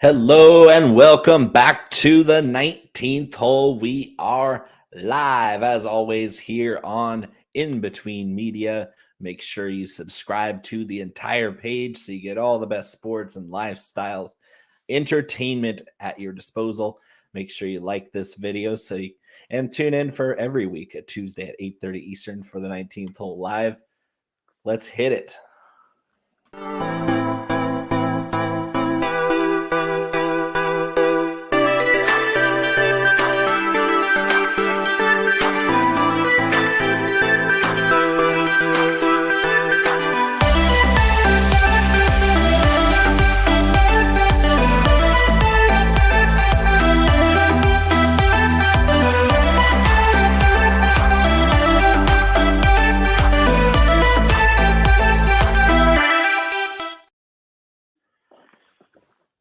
Hello and welcome back to the 19th hole. We are live as always here on In Between Media. Make sure you subscribe to the entire page so you get all the best sports and lifestyle entertainment at your disposal. Make sure you like this video and tune in for every week at Tuesday at 8:30 Eastern for the 19th hole live. Let's hit it.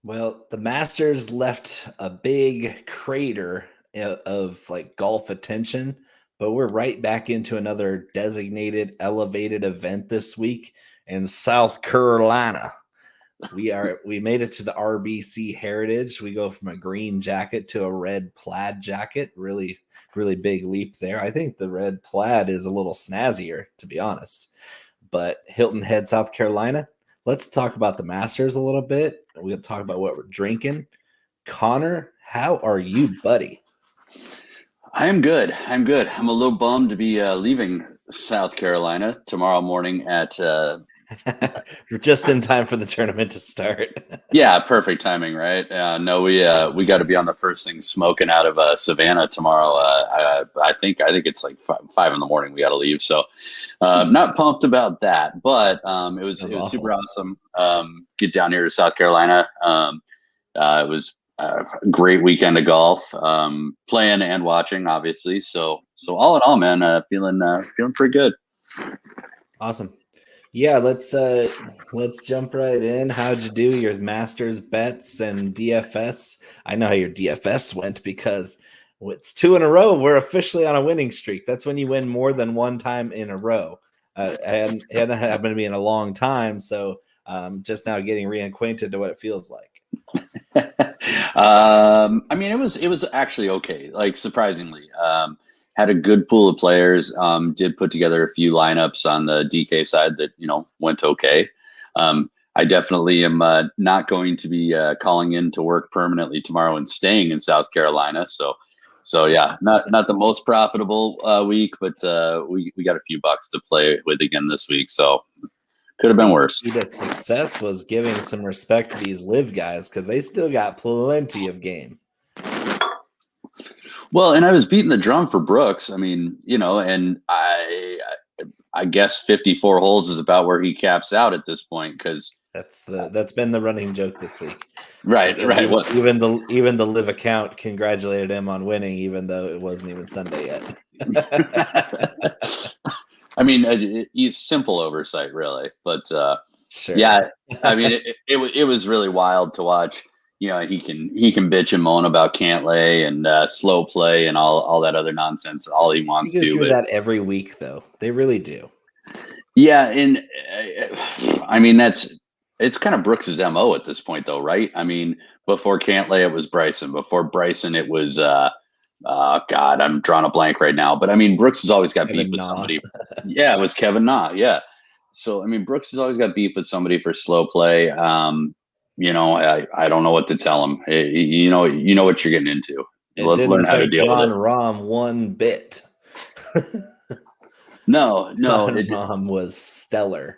Well, the Masters left a big crater of golf attention, but we're right back into another designated elevated event this week in South Carolina. We made it to the RBC Heritage. We go from a green jacket to a red plaid jacket. Really, really big leap there. I think the red plaid is a little snazzier, to be honest. But Hilton Head, South Carolina. Let's talk about the Masters a little bit. We'll talk about what we're drinking. Connor, how are you, buddy? I'm good. I'm a little bummed to be leaving South Carolina tomorrow morning at just in time for the tournament to start. Yeah, perfect timing, right? No, we got to be on the first thing smoking out of Savannah tomorrow. I think it's like 5 in the morning. We got to leave, so not pumped about that. But it was super awesome. Get down here to South Carolina. It was a great weekend of golf, playing and watching, obviously. So all in all, man, feeling pretty good. Awesome. Yeah, let's jump right in. How'd you do your Masters bets and DFS? I know how your DFS went because it's 2 in a row. We're officially on a winning streak. That's when you win more than one time in a row. And it hasn't happened to me in a long time, so just now getting reacquainted to what it feels like. I mean, it was actually okay. Like, surprisingly, had a good pool of players. Did put together a few lineups on the DK side that went okay. I definitely am not going to be calling in to work permanently tomorrow and staying in South Carolina. So yeah, not the most profitable week, but we got a few bucks to play with again this week. So could have been worse. The success was giving some respect to these live guys because they still got plenty of game. Well, and I was beating the drum for Brooks. I mean, and I guess 54 holes is about where he caps out at this point, because that's been the running joke this week. Right. Even the live account congratulated him on winning, even though it wasn't even Sunday yet. I mean, it's simple oversight, really, but sure. Yeah, I mean, it was really wild to watch. He can bitch and moan about Cantlay and slow play and all that other nonsense all he wants to. Do that every week, though. They really do. Yeah, and I mean it's kind of Brooks's MO at this point, though, right? I mean, before Cantlay it was Bryson. Before Bryson it was God, I'm drawing a blank right now. But I mean, Brooks has always got beef with somebody. Yeah, it was Kevin Na. Yeah. So I mean, Brooks has always got beef with somebody for slow play. I don't know what to tell him. You know what you're getting into. Let's learn how to deal with it. John Rahm one bit. No, Rahm was stellar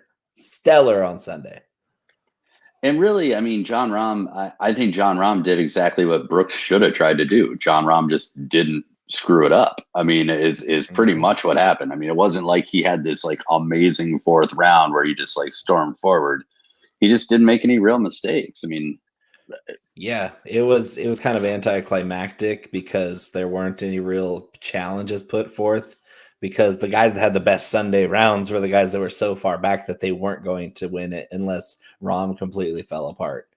on Sunday. And really, I mean, John Rahm, I think John Rahm did exactly what Brooks should have tried to do. John Rahm just didn't screw it up. I mean, is pretty much what happened. I mean, it wasn't like he had this amazing 4th round where he just stormed forward. He just didn't make any real mistakes. I mean, yeah, it was kind of anticlimactic because there weren't any real challenges put forth, because the guys that had the best Sunday rounds were the guys that were so far back that they weren't going to win it unless Rahm completely fell apart,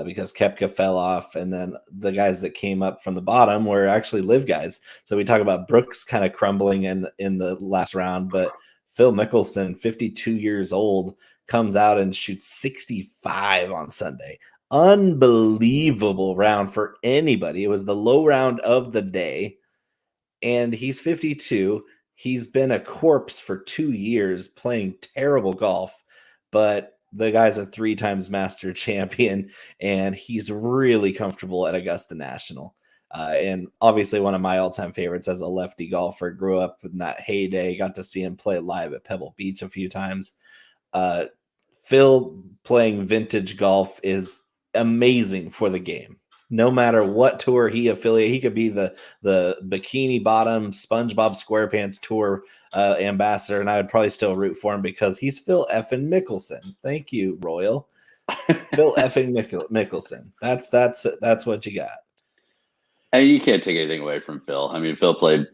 because Koepka fell off, and then the guys that came up from the bottom were actually live guys. So we talk about Brooks kind of crumbling in the last round, but Phil Mickelson, 52 years old, comes out and shoots 65 on Sunday. unbelievable round for anybody. It was the low round of the day, and he's 52. He's been a corpse for 2 years playing terrible golf, but the guy's a 3 times master champion, and he's really comfortable at Augusta National. And obviously one of my all-time favorites as a lefty golfer. Grew up in that heyday, got to see him play live at Pebble Beach a few times. Phil playing vintage golf is amazing for the game. No matter what tour he affiliates, he could be the Bikini Bottom SpongeBob SquarePants tour ambassador, and I would probably still root for him because he's Phil effing Mickelson. Thank you, Royal. Phil effing Mickelson. That's what you got. And you can't take anything away from Phil. I mean, Phil played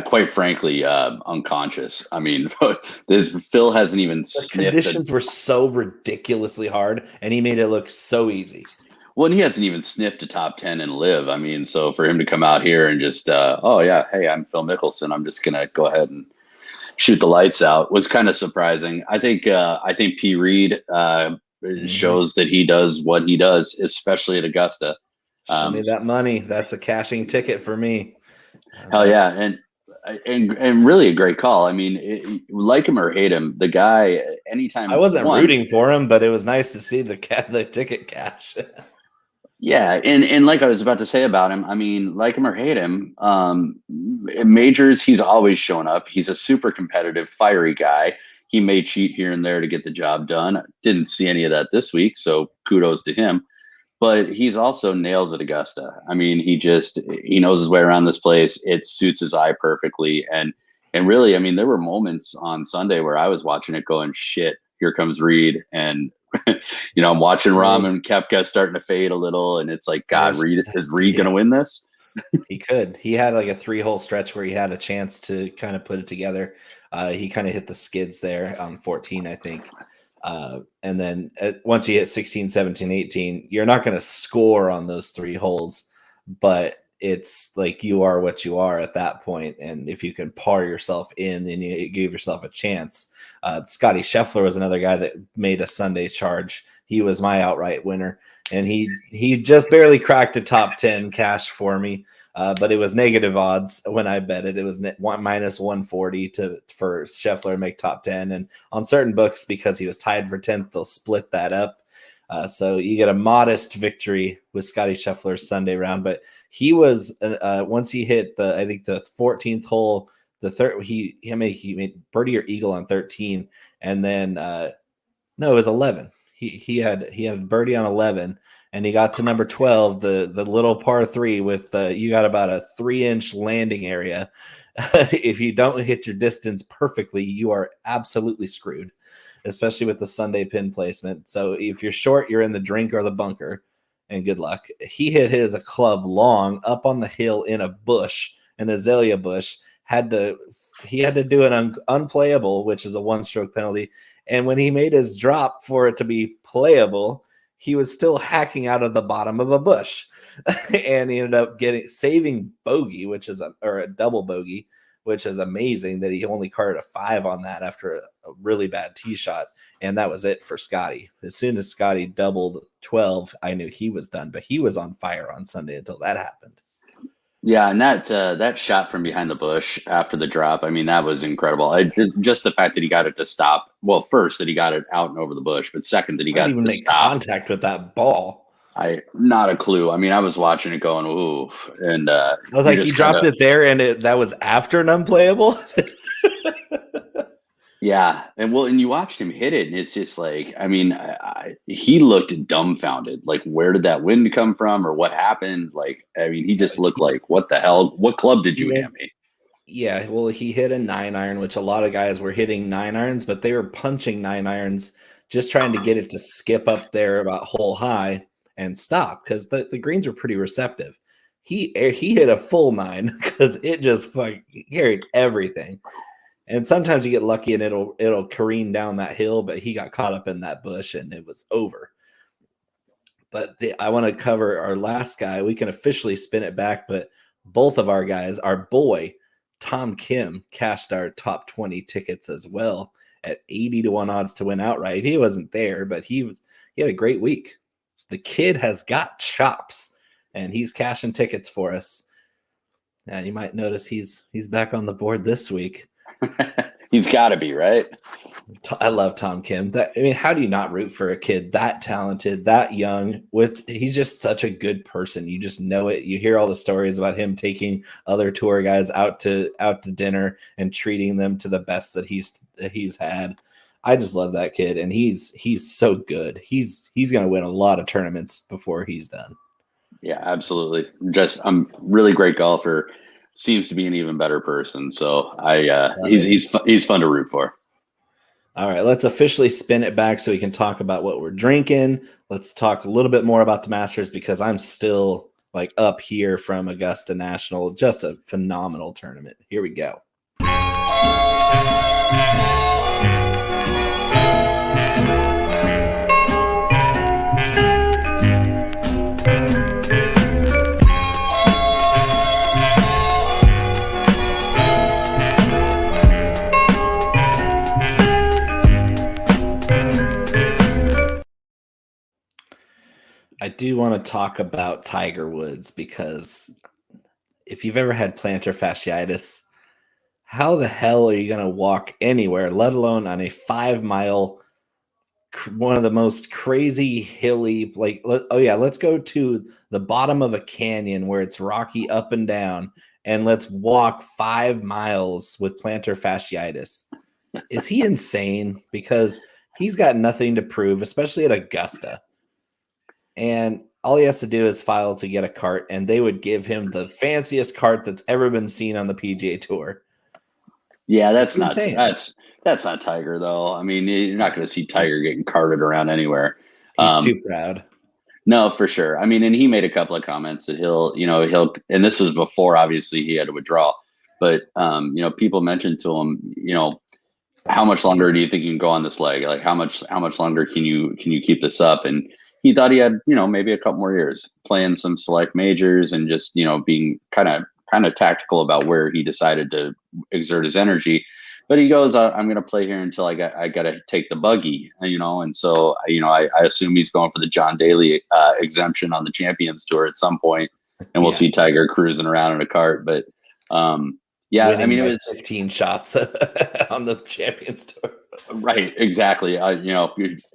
quite frankly, unconscious. I mean, Phil hasn't even sniffed. The conditions were so ridiculously hard, and he made it look so easy. Well, he hasn't even sniffed a top 10 and live. I mean, so for him to come out here and just, oh yeah, hey, I'm Phil Mickelson, I'm just gonna go ahead and shoot the lights out, was kind of surprising. I think P. Reed shows that he does what he does, especially at Augusta. Show me that money. That's a cashing ticket for me. Hell yeah. And really a great call. I mean, like him or hate him, the guy, anytime I wasn't rooting for him, but it was nice to see the ticket cash. Yeah, and like I was about to say about him, I mean, like him or hate him, in majors, he's always shown up. He's a super competitive, fiery guy. He may cheat here and there to get the job done. Didn't see any of that this week, so kudos to him. But he's also nails at Augusta. I mean, he knows his way around this place. It suits his eye perfectly. And really, I mean, there were moments on Sunday where I was watching it going, shit, here comes Reed. And, I'm watching Rahm and Koepka starting to fade a little. And it's like, God, is Reed going to win this? He could. He had like a 3-hole stretch where he had a chance to kind of put it together. He kind of hit the skids there on 14, I think. And then once you hit 16, 17, 18, you're not going to score on those 3 holes, but it's like you are what you are at that point. And if you can par yourself in, then you give yourself a chance. Scotty Scheffler was another guy that made a Sunday charge. He was my outright winner, and he just barely cracked a top 10 cash for me. But it was negative odds when I bet it. It was minus 140 for Scheffler to make top 10. And on certain books, because he was tied for 10th, they'll split that up. So you get a modest victory with Scotty Scheffler's Sunday round. But he was once he hit the 14th hole, the third he made birdie or eagle on 13, and then no, it was 11. He had birdie on 11. And he got to number 12, the little par 3 with you got about a 3-inch landing area. If you don't hit your distance perfectly, you are absolutely screwed, especially with the Sunday pin placement. So if you're short, you're in the drink or the bunker, and good luck. He hit a club long up on the hill in a bush, an azalea bush. He had to do an unplayable, which is a 1-stroke penalty. And when he made his drop for it to be playable, he was still hacking out of the bottom of a bush, and he ended up saving bogey, or a double bogey, which is amazing that he only carded a 5 on that after a really bad tee shot. And that was it for Scotty. As soon as Scotty doubled 12, I knew he was done, but he was on fire on Sunday until that happened. Yeah, and that shot from behind the bush after the drop, I mean, that was incredible. Just the fact that he got it to stop. Well, first that he got it out and over the bush, but second that he got it to make stop. Contact with that ball. Not a clue. I mean, I was watching it going, oof, and I was like, he dropped it there, and that was after an unplayable. Yeah, and you watched him hit it, and it's just like, I mean, he looked dumbfounded. Like, where did that wind come from, or what happened? Like, I mean, he just looked like, what the hell? What club did you hand me? Yeah, well, he hit a 9-iron, which a lot of guys were hitting 9-irons, but they were punching 9-irons, just trying to get it to skip up there about hole high and stop, because the greens were pretty receptive. He hit a full 9 because it just carried everything. And sometimes you get lucky and it'll careen down that hill, but he got caught up in that bush and it was over. But I want to cover our last guy. We can officially spin it back, but both of our guys, our boy, Tom Kim, cashed our top 20 tickets as well at 80-1 odds to win outright. He wasn't there, but he had a great week. the kid has got chops, and he's cashing tickets for us. Now you might notice he's back on the board this week. He's got to be, right? I love Tom Kim. How do you not root for a kid that talented, that young? He's just such a good person. You just know it. You hear all the stories about him taking other tour guys out to dinner and treating them to the best that he's had. I just love that kid, and he's so good. He's going to win a lot of tournaments before he's done. Yeah, absolutely. Just really great golfer. Seems to be an even better person. So he's fun to root for. All right, let's officially spin it back so we can talk about what we're drinking. Let's talk a little bit more about the Masters, because I'm still like up here from Augusta National. Just a phenomenal tournament. Here we go. I do want to talk about Tiger Woods, because if you've ever had plantar fasciitis, how the hell are you going to walk anywhere, let alone on a 5-mile, one of the most crazy hilly, let's go to the bottom of a canyon where it's rocky up and down, and let's walk 5 miles with plantar fasciitis. Is he insane? Because he's got nothing to prove, especially at Augusta. And all he has to do is file to get a cart, and they would give him the fanciest cart that's ever been seen on the PGA Tour. Yeah, that's not Tiger, though. I mean, you're not going to see Tiger getting carted around anywhere. He's too proud. No, for sure. I mean, and he made a couple of comments that he'll, and this was before obviously he had to withdraw, but people mentioned to him, how much longer do you think you can go on this leg? Like how much longer can you keep this up? And he thought he had, maybe a couple more years playing some select majors and just, being kind of tactical about where he decided to exert his energy. But he goes, I'm going to play here until I got to take the buggy, and so, I assume he's going for the John Daly exemption on the Champions Tour at some point, and we'll see Tiger cruising around in a cart. But winning, it was 15 shots on the Champions Tour. Right, exactly.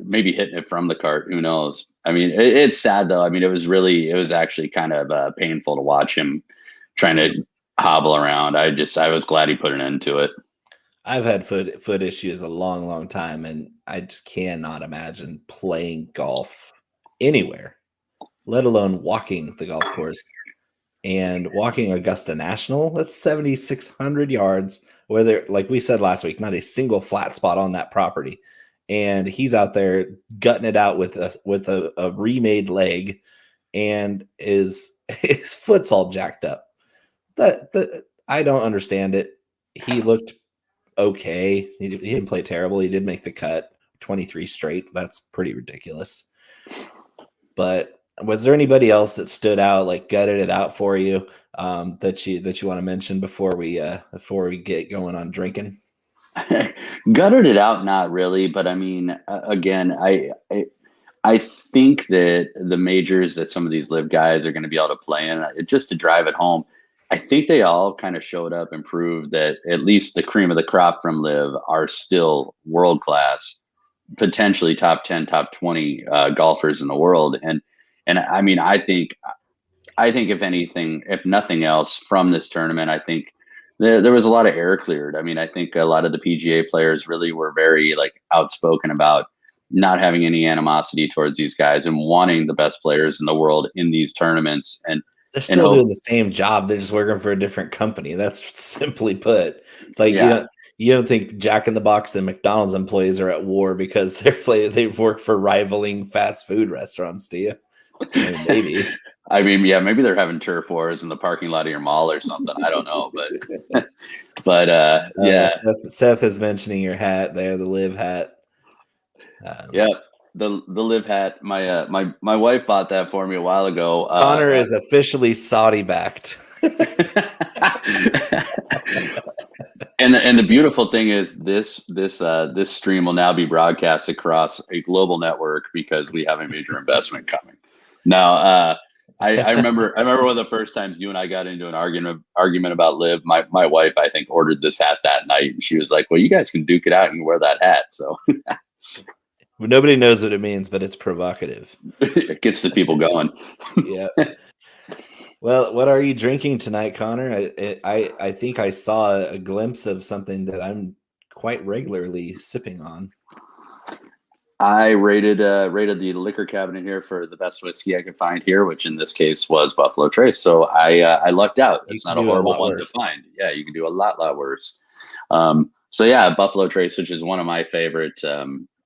Maybe hitting it from the cart. Who knows? I mean, it's sad though. I mean, it was actually kind of painful to watch him trying to hobble around. I was glad he put an end to it. I've had foot issues a long, long time, and I just cannot imagine playing golf anywhere, let alone walking the golf course. And walking Augusta National, that's 7,600 yards, where there, like we said last week, not a single flat spot on that property. And he's out there gutting it out with a remade leg, and his foot's all jacked up. I don't understand it. He looked okay. He didn't play terrible. He did make the cut, 23 straight. That's pretty ridiculous. But was there anybody else that stood out, like gutted it out for you, that you want to mention before we get going on drinking? Gutted it out, not really, but I mean, again, I think that the majors that some of these live guys are going to be able to play in, just to drive it home, I think they all kind of showed up and proved that at least the cream of the crop from live are still world class, potentially top 10, top 20 golfers in the world. And I mean, I think if anything, if nothing else from this tournament, I think there was a lot of air cleared. I mean, I think a lot of the PGA players really were very outspoken about not having any animosity towards these guys and wanting the best players in the world in these tournaments. And they're still doing the same job. They're just working for a different company. That's simply put. It's like, you don't think Jack in the Box and McDonald's employees are at war because they work for rivaling fast food restaurants, do you? Maybe. I mean, yeah, maybe they're having turf wars in the parking lot of your mall or something. I don't know, but yeah. Seth is mentioning your hat there, the live hat. The live hat. My wife bought that for me a while ago. Connor is officially Saudi backed. And the beautiful thing is this stream will now be broadcast across a global network because we have a major investment coming. No, I remember one of the first times you and I got into an argument about Liv. My wife, I think, ordered this hat that night, and she was like, "Well, you guys can duke it out and wear that hat." So Nobody knows what it means, but it's provocative. it gets the people going. Yeah. Well, what are you drinking tonight, Connor? I think I saw a glimpse of something that I'm quite regularly sipping on. I rated the liquor cabinet here for the best whiskey I could find here, which in this case was Buffalo Trace. So I lucked out. It's not a horrible one to find. Yeah, you can do a lot worse. So yeah, Buffalo Trace, which is one of my favorite.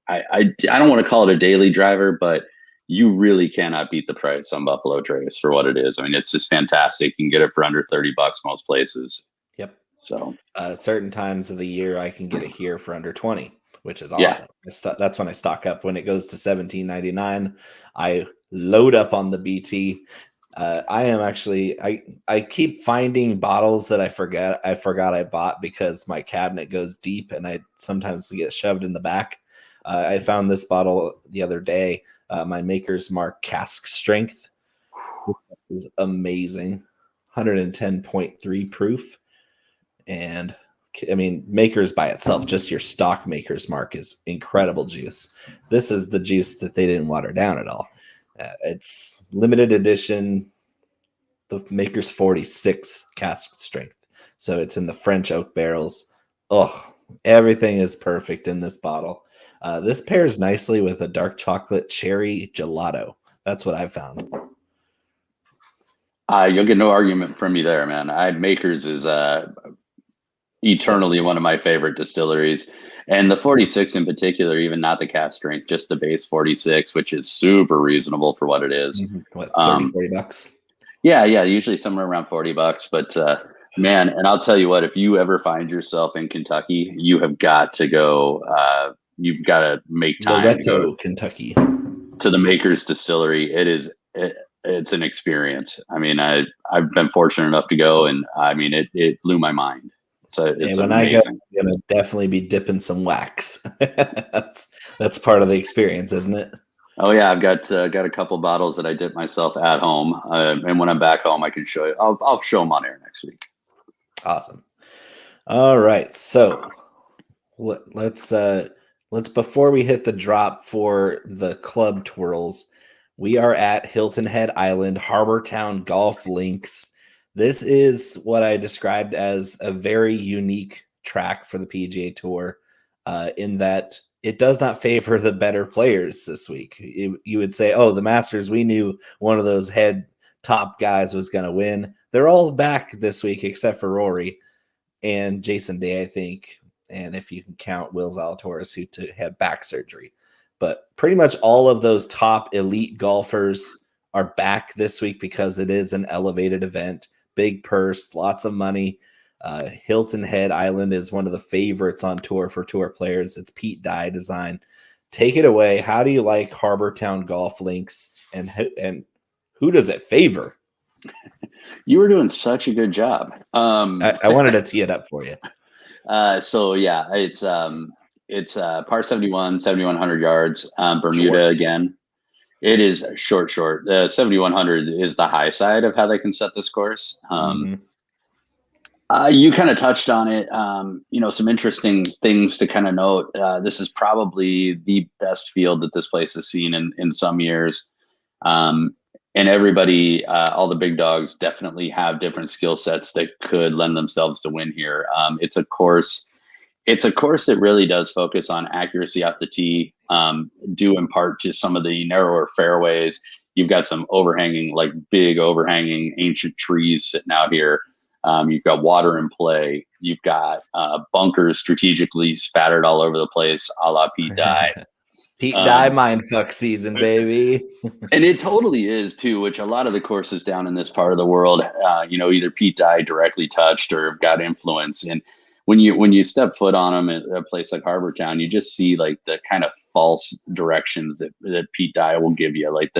I don't want to call it a daily driver, but you really cannot beat the price on Buffalo Trace for what it is. I mean, it's just fantastic. You can get it for under $30 most places. Yep. So certain times of the year I can get it here for under 20, which is awesome. Yeah. That's when I stock up. When it goes to $17.99, I load up on the BT. I keep finding bottles that I forgot I bought because my cabinet goes deep and I sometimes get shoved in the back. I found this bottle the other day, my Maker's Mark cask strength. Is amazing. 110.3 proof. And I mean, Maker's by itself, just your stock Maker's Mark is incredible juice. This is the juice that they didn't water down at all. It's limited edition, the Maker's 46 cask strength. So it's in the French oak barrels. Oh, everything is perfect in this bottle. This pairs nicely with a dark chocolate cherry gelato. That's what I've found. You'll get no argument from me there, man. Maker's is eternally one of my favorite distilleries, and the 46 in particular, even not the cask strength, just the base 46, which is super reasonable for what it is. What, $30-$40? Yeah, usually somewhere around $40. But man, and I'll tell you what, if you ever find yourself in Kentucky, you have got to go. You've got to make time to go Kentucky to the Maker's distillery. It's an experience. I mean, I've been fortunate enough to go, and I mean, it blew my mind. So it's when amazing. I go, I'm gonna definitely be dipping some wax. that's part of the experience, isn't it? Oh yeah, I've got a couple bottles that I dip myself at home, and when I'm back home, I can show you. I'll show them on air next week. Awesome. All right, so let's before we hit the drop for the club twirls, we are at Hilton Head Island Harbor Town Golf Links. This is what I described as a very unique track for the PGA Tour, in that it does not favor the better players this week. You would say, oh, the Masters, we knew one of those head top guys was going to win. They're all back this week except for Rory and Jason Day, I think. And if you can count Will Zalatoris, who had back surgery. But pretty much all of those top elite golfers are back this week because it is an elevated event. Big purse, lots of money. Hilton Head Island is one of the favorites on tour for tour players. It's Pete Dye design. Take it away. How do you like Harbor Town Golf Links, and who does it favor? You were doing such a good job. I wanted to tee it up for you. So yeah, it's par 71, 7,100 yards. Bermuda short. Again. It is short. 7,100 is the high side of how they can set this course. You kind of touched on it. Some interesting things to kind of note. This is probably the best field that this place has seen in some years. And everybody, all the big dogs definitely have different skill sets that could lend themselves to win here. It's a course that really does focus on accuracy off the tee, due in part to some of the narrower fairways. You've got some big overhanging ancient trees sitting out here. You've got water in play. You've got bunkers strategically spattered all over the place, a la Pete Dye. Pete Dye mindfuck season, baby. And it totally is too, which a lot of the courses down in this part of the world, either Pete Dye directly touched or have got influence. And when you step foot on them at a place like Harbor Town, you just see like the kind of false directions that Pete Dye will give you, like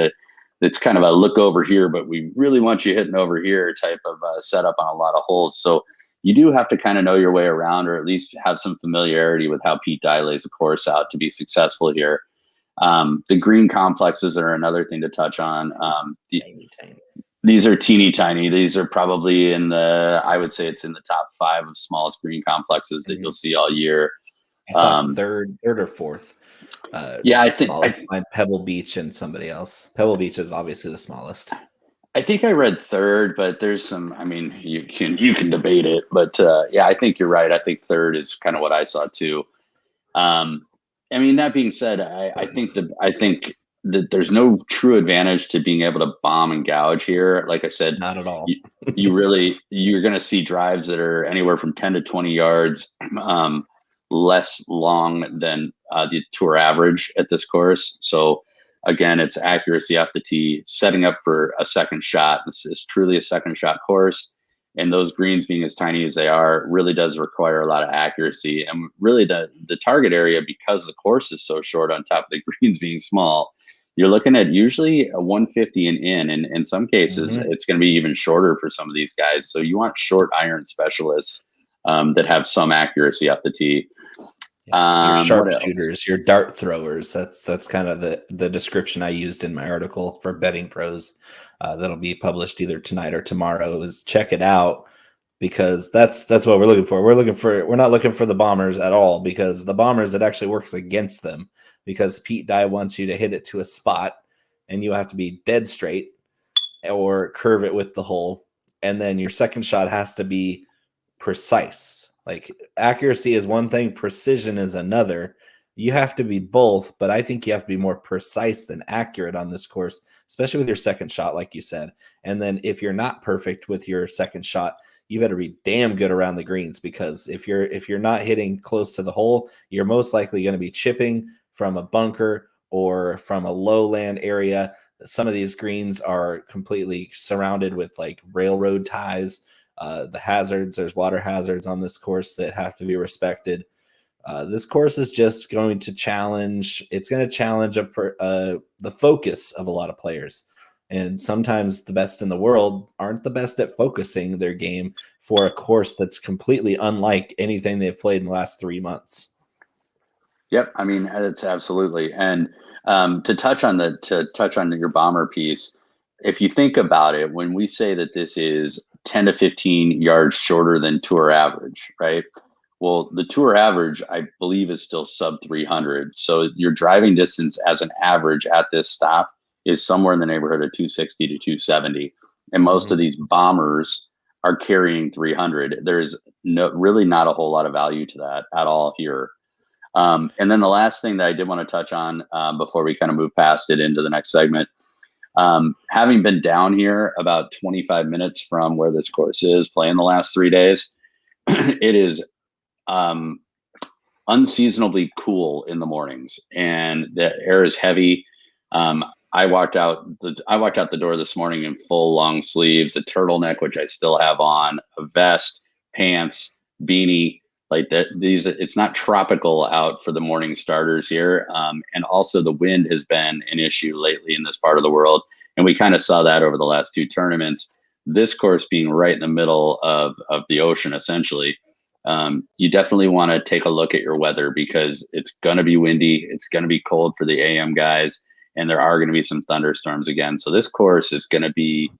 it's kind of a look over here, but we really want you hitting over here type of setup on a lot of holes. So you do have to kind of know your way around, or at least have some familiarity with how Pete Dye lays a course out to be successful here. The green complexes are another thing to touch on. Tiny. These are teeny tiny. These are probably I would say it's in the top 5 of smallest green complexes that you'll see all year. I saw third or fourth. I think Pebble Beach and somebody else. Pebble Beach is obviously the smallest. I think I read third, but there's some. I mean, you can debate it, but I think you're right. I think third is kind of what I saw too. I mean, that being said, I think that there's no true advantage to being able to bomb and gouge here. Like I said, not at all. You're going to see drives that are anywhere from 10 to 20 yards less long than the tour average at this course. So again, it's accuracy off the tee, setting up for a second shot. This is truly a second shot course. And those greens being as tiny as they are really does require a lot of accuracy. And really the target area, because the course is so short on top of the greens being small, you're looking at usually a 150 and in some cases, it's going to be even shorter for some of these guys. So you want short iron specialists that have some accuracy off the tee. Your sharpshooters, your dart throwers. That's kind of the description I used in my article for Betting Pros. That'll be published either tonight or tomorrow. Is check it out, because that's what we're looking for. We're not looking for the bombers at all, because the bombers, it actually works against them, because Pete Dye wants you to hit it to a spot and you have to be dead straight or curve it with the hole, and then your second shot has to be precise. Like, accuracy is one thing, precision is another. You have to be both, but I think you have to be more precise than accurate on this course, especially with your second shot, like you said. And then if you're not perfect with your second shot, you better be damn good around the greens, because if you're not hitting close to the hole, you're most likely going to be chipping from a bunker or from a lowland area. Some of these greens are completely surrounded with like railroad ties. The hazards, there's water hazards on this course that have to be respected. This course is just going to challenge. It's going to challenge the focus of a lot of players. And sometimes the best in the world aren't the best at focusing their game for a course that's completely unlike anything they've played in the last 3 months. Yep. I mean, it's absolutely. And to touch on your bomber piece, if you think about it, when we say that this is 10 to 15 yards shorter than tour average, right? Well, the tour average, I believe, is still sub 300. So your driving distance as an average at this stop is somewhere in the neighborhood of 260 to 270. And most of these bombers are carrying 300. There's really not a whole lot of value to that at all here. And then the last thing that I did want to touch on before we kind of move past it into the next segment, having been down here about 25 minutes from where this course is playing the last 3 days, it is unseasonably cool in the mornings, and the air is heavy. I walked out the door this morning in full long sleeves, a turtleneck, which I still have on, a vest, pants, beanie, like that. It's not tropical out for the morning starters here. And also the wind has been an issue lately in this part of the world. And we kind of saw that over the last 2 tournaments. This course being right in the middle of the ocean, essentially. You definitely want to take a look at your weather, because it's going to be windy. It's going to be cold for the AM guys, and there are going to be some thunderstorms again. So this course is going to be,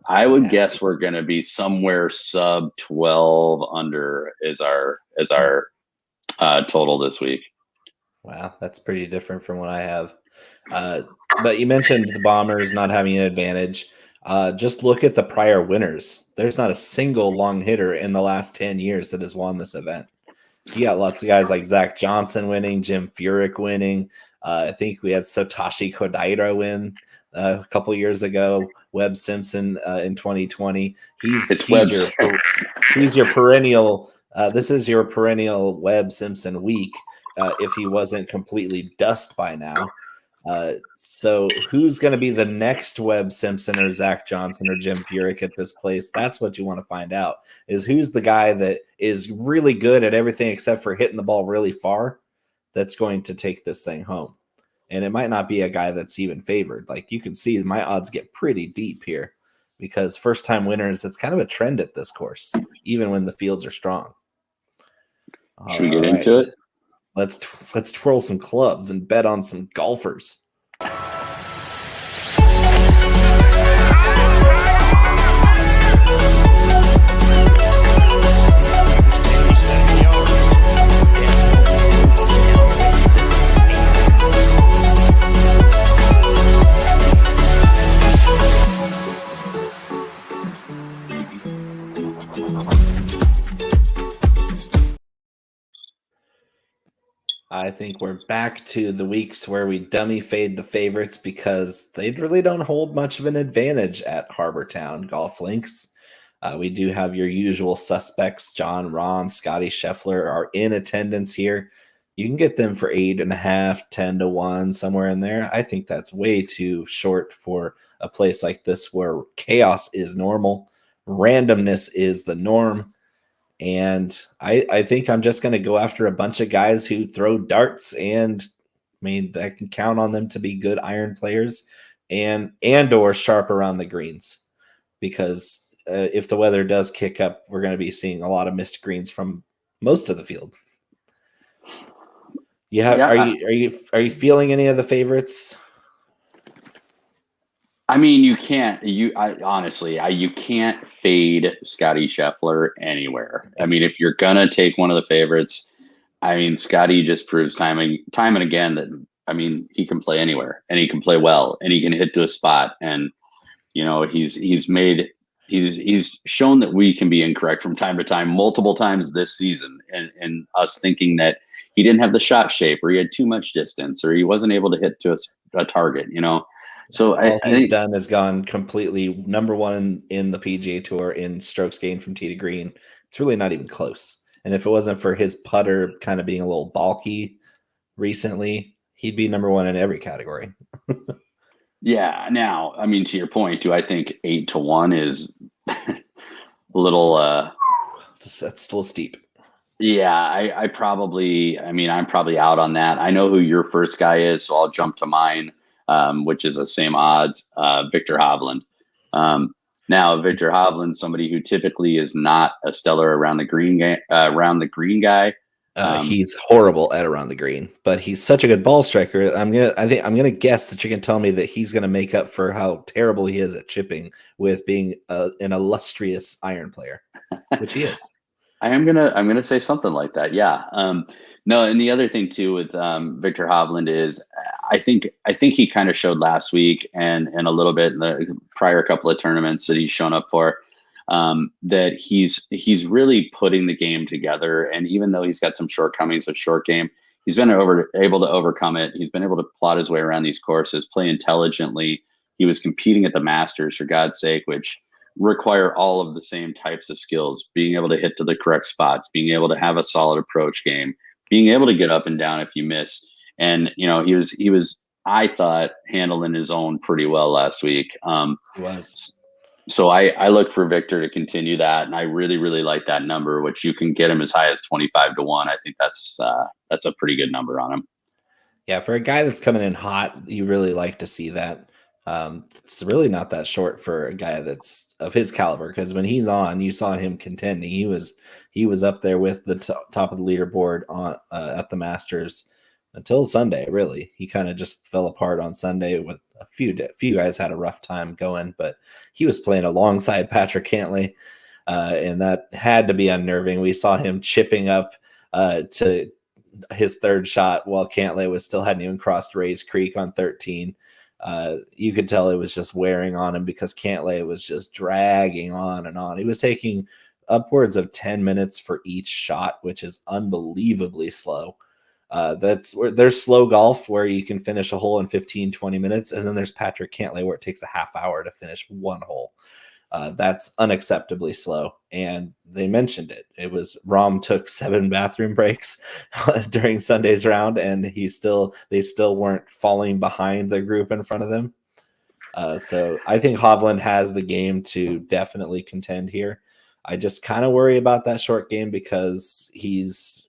I would guess we're going to be somewhere sub 12 under as our total this week. Wow, that's pretty different from what I have. But you mentioned the bombers not having an advantage. Just look at the prior winners. There's not a single long hitter in the last 10 years that has won this event. You got lots of guys like Zach Johnson winning, Jim Furyk winning. I think we had Satoshi Kodaira win a couple years ago. Webb Simpson in 2020. He's your perennial. This is your perennial Webb Simpson week. If he wasn't completely dust by now. So who's going to be the next Webb Simpson or Zach Johnson or Jim Furyk at this place? That's what you want to find out, is who's the guy that is really good at everything except for hitting the ball really far that's going to take this thing home. And it might not be a guy that's even favored. Like, you can see my odds get pretty deep here, because first-time winners, it's kind of a trend at this course, even when the fields are strong. Should we get into it? Let's twirl some clubs and bet on some golfers. I think we're back to the weeks where we dummy fade the favorites because they really don't hold much of an advantage at Harbor Town golf links. We do have your usual suspects. John Rahm, Scotty Scheffler are in attendance here. You can get them for 8.5, 10-1, somewhere in there. I think that's way too short for a place like this where chaos is normal. Randomness is the norm. And I think I'm just going to go after a bunch of guys who throw darts, and I mean, I can count on them to be good iron players and or sharp around the greens, because if the weather does kick up, we're going to be seeing a lot of missed greens from most of the field. Are you feeling any of the favorites? I mean, you can't fade Scotty Scheffler anywhere. I mean, if you're gonna take one of the favorites, I mean, Scotty just proves time and again that, I mean, he can play anywhere and he can play well and he can hit to a spot. And, you know, he's shown that we can be incorrect from time to time, multiple times this season, and us thinking that he didn't have the shot shape, or he had too much distance, or he wasn't able to hit to a target, you know. So all he's done is gone completely number one in the PGA Tour in strokes gained from tee to green. It's really not even close. And if it wasn't for his putter kind of being a little bulky recently, he'd be number one in every category. Yeah. Now, I mean, to your point, do I think 8-1 is a little? That's a little steep. Yeah, I'm probably out on that. I know who your first guy is, so I'll jump to mine. Which is the same odds, Viktor Hovland. Now, Viktor Hovland, somebody who typically is not a stellar around the green guy. He's horrible at around the green, but he's such a good ball striker. I'm gonna guess that you can tell me that he's gonna make up for how terrible he is at chipping with being an illustrious iron player, which he is. I'm gonna say something like that. Yeah. No, and the other thing too with Viktor Hovland is I think he kind of showed last week and a little bit in the prior couple of tournaments that he's shown up for, that he's really putting the game together. And even though he's got some shortcomings with short game, he's been able to overcome it. He's been able to plot his way around these courses, play intelligently. He was competing at the Masters, for God's sake, which require all of the same types of skills: being able to hit to the correct spots, being able to have a solid approach game, being able to get up and down if you miss. And, you know, he was, I thought, handling his own pretty well last week. He was. So I look for Viktor to continue that. And I really, really like that number, which you can get him as high as 25-1. I think that's a pretty good number on him. Yeah. For a guy that's coming in hot, you really like to see that. It's really not that short for a guy that's of his caliber, because when he's on, you saw him contending. He was up there with the top of the leaderboard on at the Masters until Sunday. Really, he kind of just fell apart on Sunday. With a few guys had a rough time going, but he was playing alongside Patrick Cantlay, and that had to be unnerving. We saw him chipping up to his third shot while Cantlay hadn't even crossed Rays Creek on 13. You could tell it was just wearing on him because Cantlay was just dragging on and on. He was taking upwards of 10 minutes for each shot, which is unbelievably slow. That's where there's slow golf where you can finish a hole in 15-20 minutes, and then there's Patrick Cantlay where it takes a half hour to finish one hole. That's unacceptably slow. And they mentioned it. It was Rahm took 7 bathroom breaks during Sunday's round, and they still weren't falling behind the group in front of them. So I think Hovland has the game to definitely contend here. I just kind of worry about that short game because he's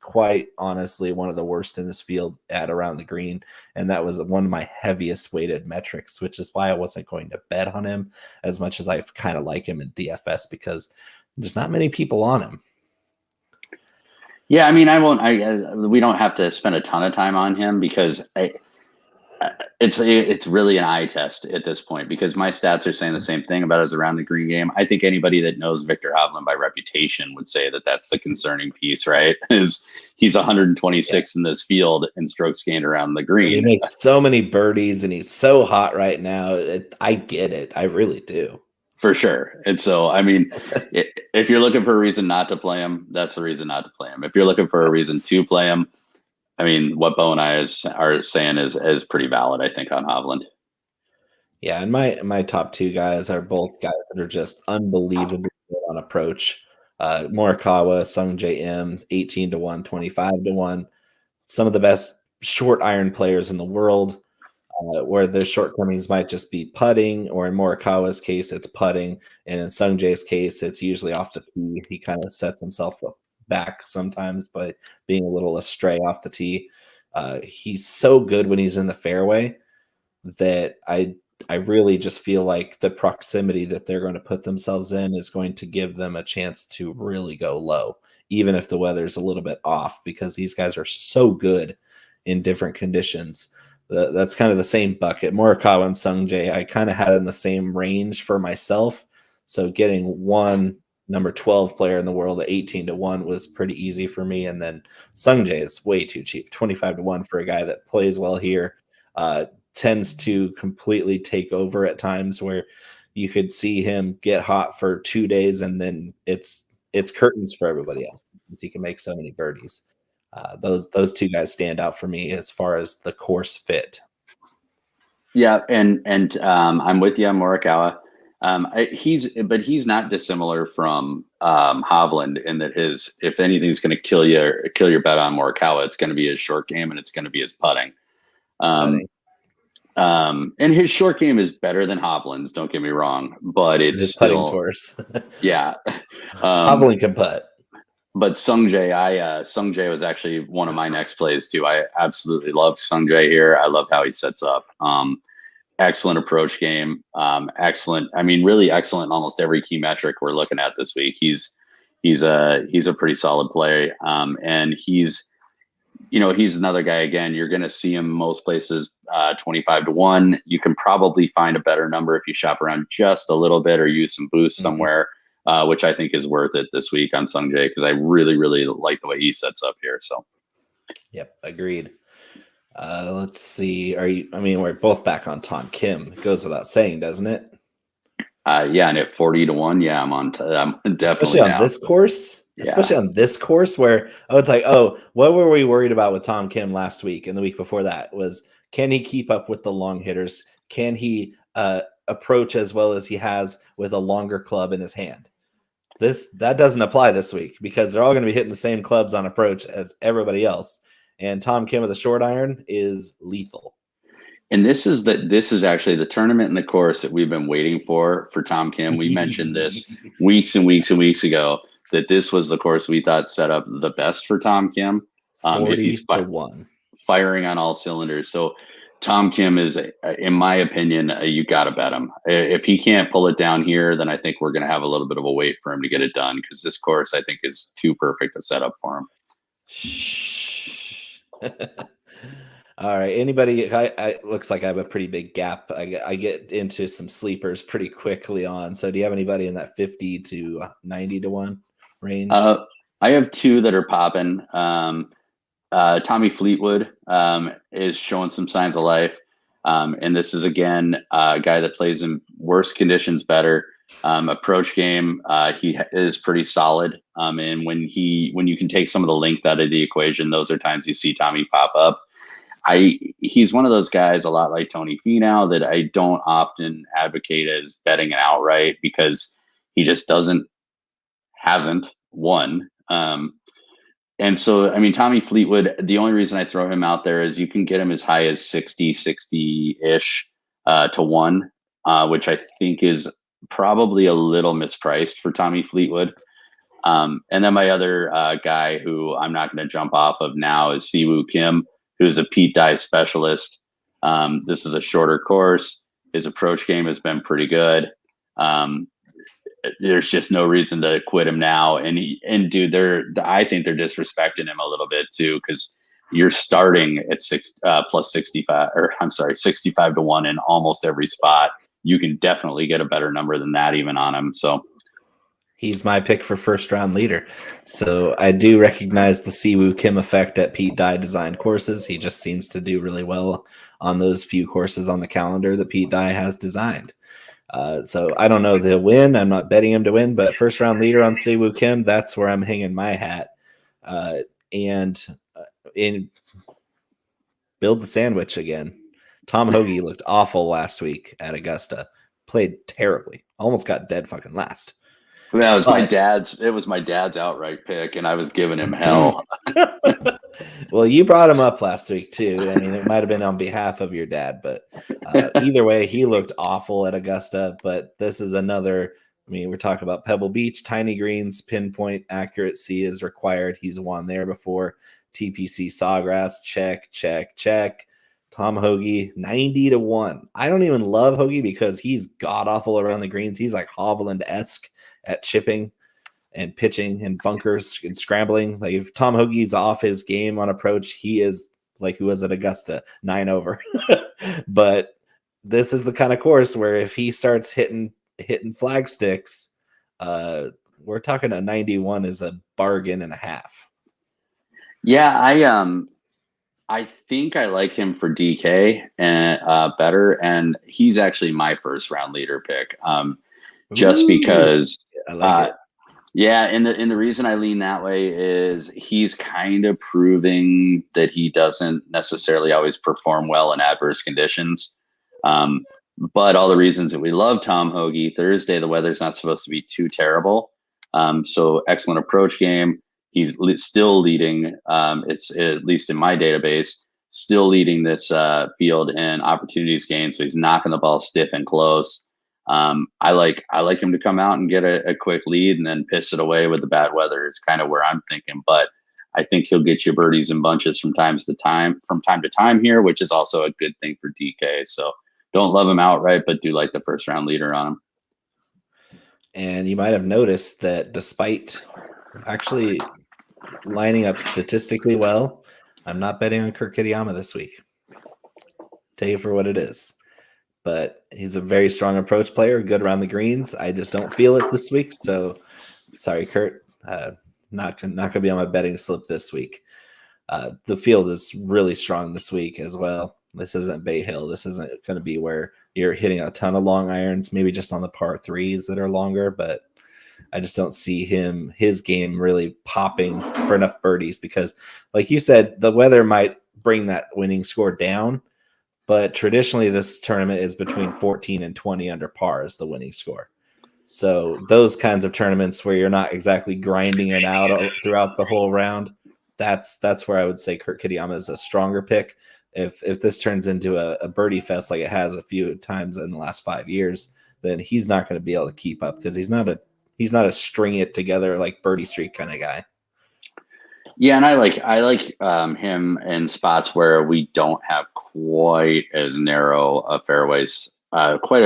quite honestly one of the worst in this field at around the green. And that was one of my heaviest weighted metrics, which is why I wasn't going to bet on him as much as I kind of like him in DFS, because there's not many people on him. Yeah, I mean, I won't. We don't have to spend a ton of time on him because it's really an eye test at this point because my stats are saying the same thing about his around the green game. I think anybody that knows Viktor Hovland by reputation would say that that's the concerning piece, right? Is he's 126 in this field in strokes gained around the But he green. makes so many birdies and he's so hot right now. I get it. I really do. For sure. And so, I mean, if you're looking for a reason not to play him, that's the reason not to play him. If you're looking for a reason to play him, I mean, what Bo and I are saying is pretty valid, I think, on Hovland. Yeah, and my top two guys are both guys that are just unbelievably good on approach. Morikawa, Sung J M, 18-1, 25-1. Some of the best short iron players in the world, where their shortcomings might just be putting, or in Morikawa's case, it's putting, and in Sung Jae's case, it's usually off the tee. He kind of sets himself back sometimes by being a little astray off the tee. He's so good when he's in the fairway that I really just feel like the proximity that they're going to put themselves in is going to give them a chance to really go low, even if the weather's a little bit off, because these guys are so good in different conditions. That's kind of the same bucket. Morikawa and Sung Jae, I kind of had in the same range for myself. So getting one number 12 player in the world at 18-1 was pretty easy for me. And then Sung Jae is way too cheap, 25-1 for a guy that plays well here. Tends to completely take over at times where you could see him get hot for 2 days and then it's curtains for everybody else because he can make so many birdies. Those two guys stand out for me as far as the course fit. Yeah, and I'm with you on Morikawa. He's not dissimilar from Hovland in that if anything's going to kill your bet on Morikawa, it's going to be his short game and it's going to be his putting. And his short game is better than Hovland's. Don't get me wrong, but it's his still putting course. Yeah. Hovland can putt. But Sung Jae was actually one of my next plays too. I absolutely love Sung Jae here. I love how he sets up. Excellent approach game. Excellent. I mean, really excellent in almost every key metric we're looking at this week. He's a pretty solid play. And he's another guy. Again, you're going to see him most places 25-1. You can probably find a better number if you shop around just a little bit or use some boosts somewhere. Which I think is worth it this week on Sung Jae because I really, really like the way he sets up here. So, yep, agreed. Let's see. We're both back on Tom Kim. It goes without saying, doesn't it? Yeah, and at 40-1, yeah, I'm definitely especially on down. this course. Yeah. Especially on this course where it's like, what were we worried about with Tom Kim last week and the week before that was can he keep up with the long hitters? Can he approach as well as he has with a longer club in his hand? That doesn't apply this week because they're all going to be hitting the same clubs on approach as everybody else. And Tom Kim with a short iron is lethal. And this is actually the tournament and the course that we've been waiting for Tom Kim. We mentioned this weeks and weeks and weeks ago that this was the course we thought set up the best for Tom Kim. 40-1. Firing on all cylinders. So Tom Kim is, in my opinion, you got to bet him. If he can't pull it down here, then I think we're going to have a little bit of a wait for him to get it done because this course, I think, is too perfect a setup for him. Shh. All right. Anybody? I looks like I have a pretty big gap. I get into some sleepers pretty quickly on. So, do you have anybody in that 50-90-1 range? I have two that are popping. Tommy Fleetwood is showing some signs of life. And this is, again, a guy that plays in worse conditions better. Approach game, he is pretty solid. And when you can take some of the length out of the equation, those are times you see Tommy pop up. He's one of those guys, a lot like Tony Finau, that I don't often advocate as betting an outright because he just hasn't won. And so, I mean, Tommy Fleetwood, the only reason I throw him out there is you can get him as high as 60-ish to 1, which I think is probably a little mispriced for Tommy Fleetwood. And then my other guy who I'm not going to jump off of now is Siwoo Kim, who's a Pete Dye specialist. This is a shorter course. His approach game has been pretty good. there's just no reason to quit him now. And dude, I think they're disrespecting him a little bit too, because you're starting at plus 65, or I'm sorry, 65 to 1 in almost every spot. You can definitely get a better number than that even on him. So he's my pick for first round leader. So I do recognize the Siwoo Kim effect at Pete Dye designed courses. He just seems to do really well on those few courses on the calendar that Pete Dye has designed. So I don't know if they'll win. I'm not betting him to win, but first round leader on Siwoo Kim, that's where I'm hanging my hat. And in build the sandwich again. Tom Hoge looked awful last week at Augusta. Played terribly. Almost got dead fucking last. It was my dad's outright pick, and I was giving him hell. Well, you brought him up last week too. I mean, it might have been on behalf of your dad, but either way, he looked awful at Augusta. But this is another. I mean, we're talking about Pebble Beach, tiny greens, pinpoint accuracy is required. He's won there before. TPC Sawgrass, check. Tom Hoge, 90 to 1. I don't even love Hoge because he's god awful around the greens. He's like Hovland-esque at chipping and pitching and bunkers and scrambling. Like if Tom Hoagie off his game on approach, he is like he was at Augusta, 9 over. But this is the kind of course where if he starts hitting flag sticks, we're talking a 91 is a bargain and a half. Yeah, I think I like him for DK and better, and he's actually my first round leader pick. Just because I like it. Yeah, and the reason I lean that way is he's kind of proving that he doesn't necessarily always perform well in adverse conditions. But all the reasons that we love Tom Hoge, Thursday the weather's not supposed to be too terrible. So excellent approach game. He's still leading. It's at least in my database, still leading this field in opportunities gained. So he's knocking the ball stiff and close. I like him to come out and get a quick lead and then piss it away with the bad weather. It's kind of where I'm thinking, but I think he'll get you birdies and bunches from time to time here, which is also a good thing for DK. So don't love him outright, but do like the first round leader on him. And you might have noticed that despite actually lining up statistically well, I'm not betting on Kurt Kitayama this week. Tell you for what it is. But he's a very strong approach player, good around the greens. I just don't feel it this week. So sorry, Kurt. Not gonna be on my betting slip this week. The field is really strong this week as well. This isn't Bay Hill. This isn't going to be where you're hitting a ton of long irons, maybe just on the par threes that are longer, but I just don't see his game really popping for enough birdies because, like you said, the weather might bring that winning score down, but traditionally this tournament is between 14 and 20 under par is the winning score. So those kinds of tournaments where you're not exactly grinding it out throughout the whole round, that's where I would say Kurt Kitayama is a stronger pick. If this turns into a birdie fest like it has a few times in the last 5 years, then he's not going to be able to keep up because he's not a string it together like birdie streak kind of guy. Yeah, and I like him in spots where we don't have quite as narrow a fairways, quite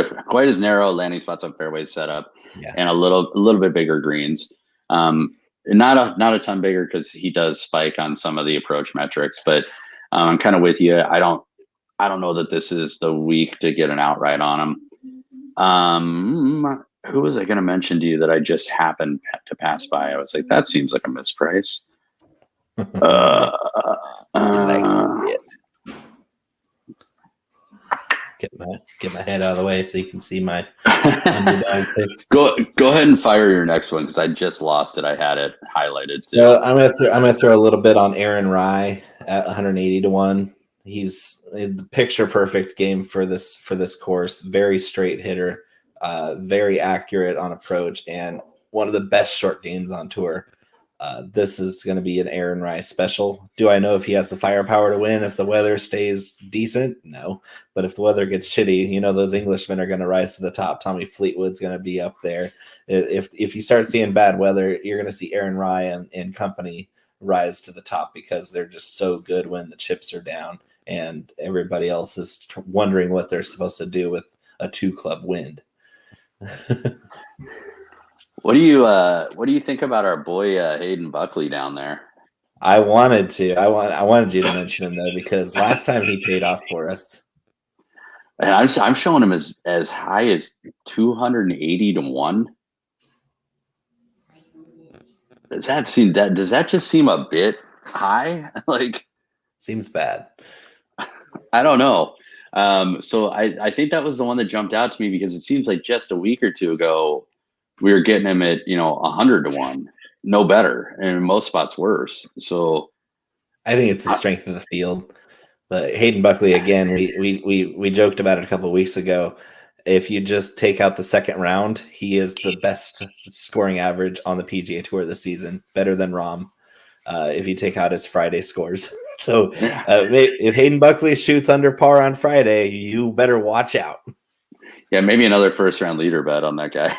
as narrow landing spots on fairways set up, and a little bit bigger greens. Not a ton bigger because he does spike on some of the approach metrics, but I'm kind of with you. I don't know that this is the week to get an outright on him. Who was I going to mention to you that I just happened to pass by? I was like, that seems like a misprice. Like to see it. Get my head out of the way so you can see my underdog picks. Go ahead and fire your next one because I just lost it. I had it highlighted too. So I'm gonna throw a little bit on Aaron Rye at 180 to 1. He's a picture perfect game for this course. Very straight hitter, very accurate on approach, and one of the best short games on tour. This is going to be an Aaron Rye special. Do I know if he has the firepower to win if the weather stays decent? No. But if the weather gets shitty, those Englishmen are going to rise to the top. Tommy Fleetwood's going to be up there. If you start seeing bad weather, you're going to see Aaron Rye and company rise to the top because they're just so good when the chips are down and everybody else is wondering what they're supposed to do with a 2-club wind. What do you think about our boy Hayden Buckley down there? I wanted you to mention him though, because last time he paid off for us. And I'm showing him as high as 280 to 1. Does that just seem a bit high? Like, Seems bad. I don't know. So I think that was the one that jumped out to me because it seems like just a week or two ago we were getting him at 100 to 1, no better, and in most spots worse. So I think it's the strength of the field. But Hayden Buckley, again, we joked about it a couple of weeks ago. If you just take out the second round, he is the best scoring average on the PGA Tour this season, better than Rahm. If you take out his Friday scores. So if Hayden Buckley shoots under par on Friday, you better watch out. yeah, maybe another first round leader bet on that guy.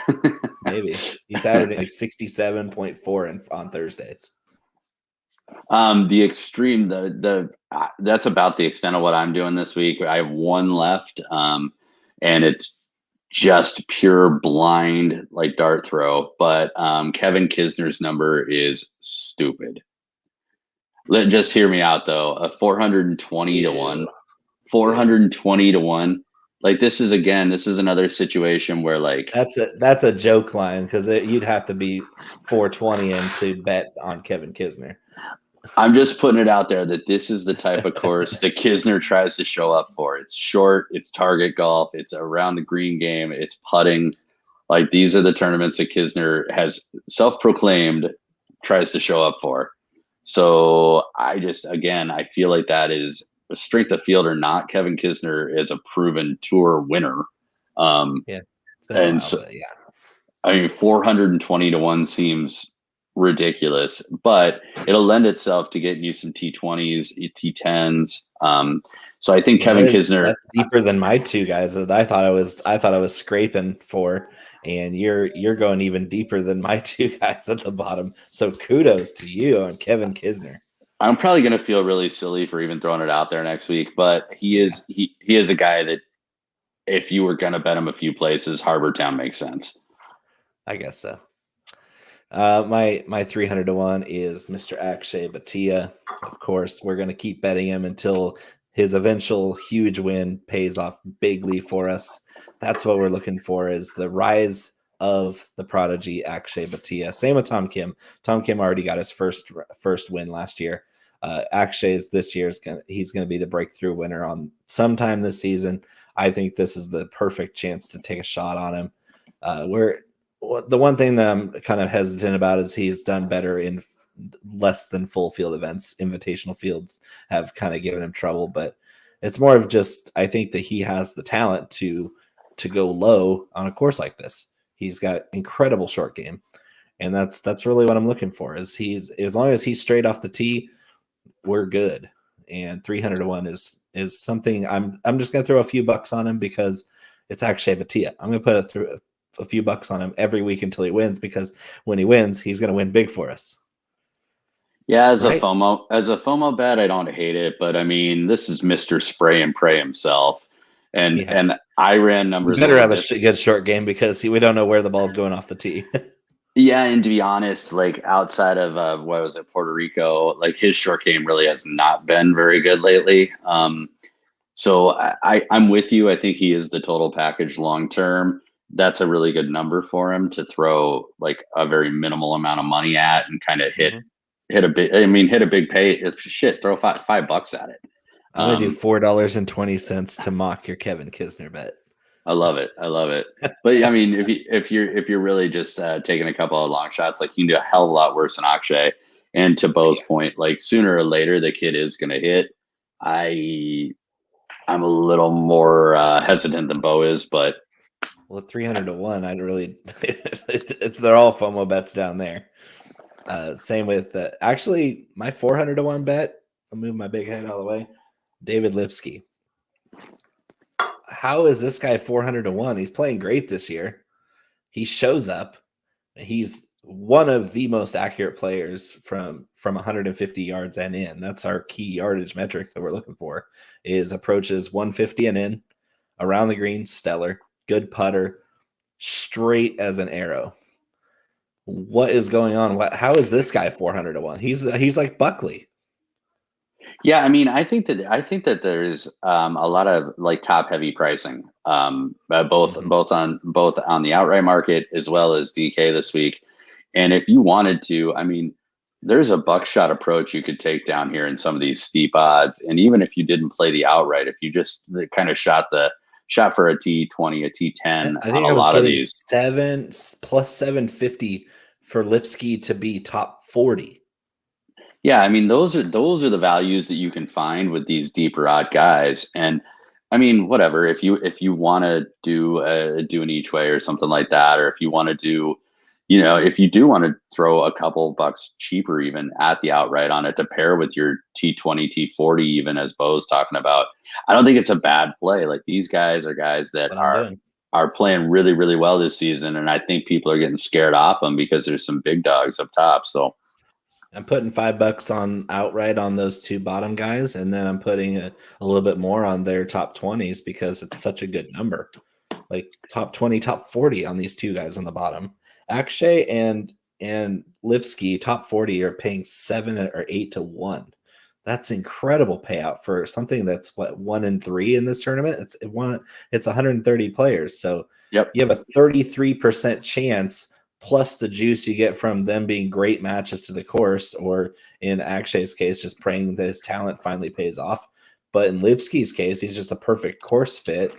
Maybe he's averaging like 67.4 on Thursdays. The extreme, that's about the extent of what I'm doing this week. I have one left, and it's just pure blind, like dart throw. But Kevin Kisner's number is stupid. Just hear me out though. A 420 to 1, 420 to 1. Like this is another situation where like that's a joke line because you'd have to be 420 in to bet on Kevin Kisner. I'm just putting it out there that this is the type of course that Kisner tries to show up for. It's short, it's target golf, it's around the green game, it's putting. Like these are the tournaments that Kisner has self-proclaimed tries to show up for. So I feel like that is a strength of field or not. Kevin Kisner is a proven tour winner. Yeah. And so, yeah. I mean, 420 to 1 seems ridiculous, but it'll lend itself to getting you some T20s, T10s. So I think Kevin Kisner, that's deeper than my two guys that I thought I was scraping for, and you're going even deeper than my two guys at the bottom. So kudos to you on Kevin Kisner. I'm probably going to feel really silly for even throwing it out there next week, but he is a guy that if you were going to bet him a few places, Harbor Town makes sense. I guess so. My 300 to 1 is Mr. Akshay Bhatia. Of course, we're going to keep betting him until his eventual huge win pays off bigly for us. That's what we're looking for, is the rise of the prodigy Akshay Bhatia. Same with Tom Kim. Tom Kim already got his first win last year. Akshay's this year he's going to be the breakthrough winner on sometime this season. I think this is the perfect chance to take a shot on him. The one thing that I'm kind of hesitant about is he's done better in less than full field events. Invitational fields have kind of given him trouble, but it's more of just, I think that he has the talent to go low on a course like this. He's got incredible short game, and that's really what I'm looking for. Is as long as he's straight off the tee, we're good. And 300 to 1 is something I'm just going to throw a few bucks on him because it's Akshay Bhatia. I'm going to put a few bucks on him every week until he wins, because when he wins, he's going to win big for us. Yeah, as a FOMO bet, I don't hate it, but I mean, this is Mr. Spray and Pray himself, and I ran numbers. We better have a good short game because we don't know where the ball's going off the tee. Yeah, and to be honest, like outside of Puerto Rico, like his short game really has not been very good lately. So I'm with you. I think he is the total package long term. That's a really good number for him to throw like a very minimal amount of money at and kind of hit a big pay. Throw $5 at it. I'm gonna do $4.20 to mock your Kevin Kisner bet. I love it. But I mean, if you're really just taking a couple of long shots, like you can do a hell of a lot worse than Akshay. And to Bo's point, like sooner or later the kid is going to hit. I'm a little more hesitant than Bo is, but. Well, 300 to 1, I'd really they're all FOMO bets down there. Same with actually my 400 to 1 bet. I'll move my big head out of the way. David Lipsky. How is this guy 400 to 1? He's playing great this year. He shows up. He's one of the most accurate players from 150 yards and in. That's our key yardage metric that we're looking for, is approaches 150 and in, around the green, stellar. Good putter, straight as an arrow. What is going on? How is this guy 400 to 1? He's like Buckley. Yeah, I mean, I think that there's a lot of like top heavy pricing, both on the outright market as well as DK this week. And if you wanted to, I mean, there's a buckshot approach you could take down here in some of these steep odds. And even if you didn't play the outright, if you just kind of shot for a T20, a T10 I on think a I was lot of getting these. 7 plus 750 for Lipsky to be top 40. Yeah, I mean those are the values that you can find with these deeper odd guys. And I mean, whatever, if you want to do an each way or something like that, or if you want to do, if you do want to throw a couple bucks cheaper even at the outright on it to pair with your T20, T40, even as Bo's talking about, I don't think it's a bad play. Like these guys are guys that What I'm doing. are playing really, really well this season, and I think people are getting scared off them because there's some big dogs up top. So I'm putting $5 on outright on those two bottom guys, and then I'm putting a little bit more on their top 20s because it's such a good number. Like top 20, top 40 on these two guys on the bottom. Akshay and Lipsky, top 40, are paying 7 or 8 to 1. That's incredible payout for something that's 1 in 3 in this tournament. It's 130 players. So yep. you have a 33% chance plus the juice you get from them being great matches to the course, or in Akshay's case, just praying that his talent finally pays off. But in Lipsky's case, he's just a perfect course fit,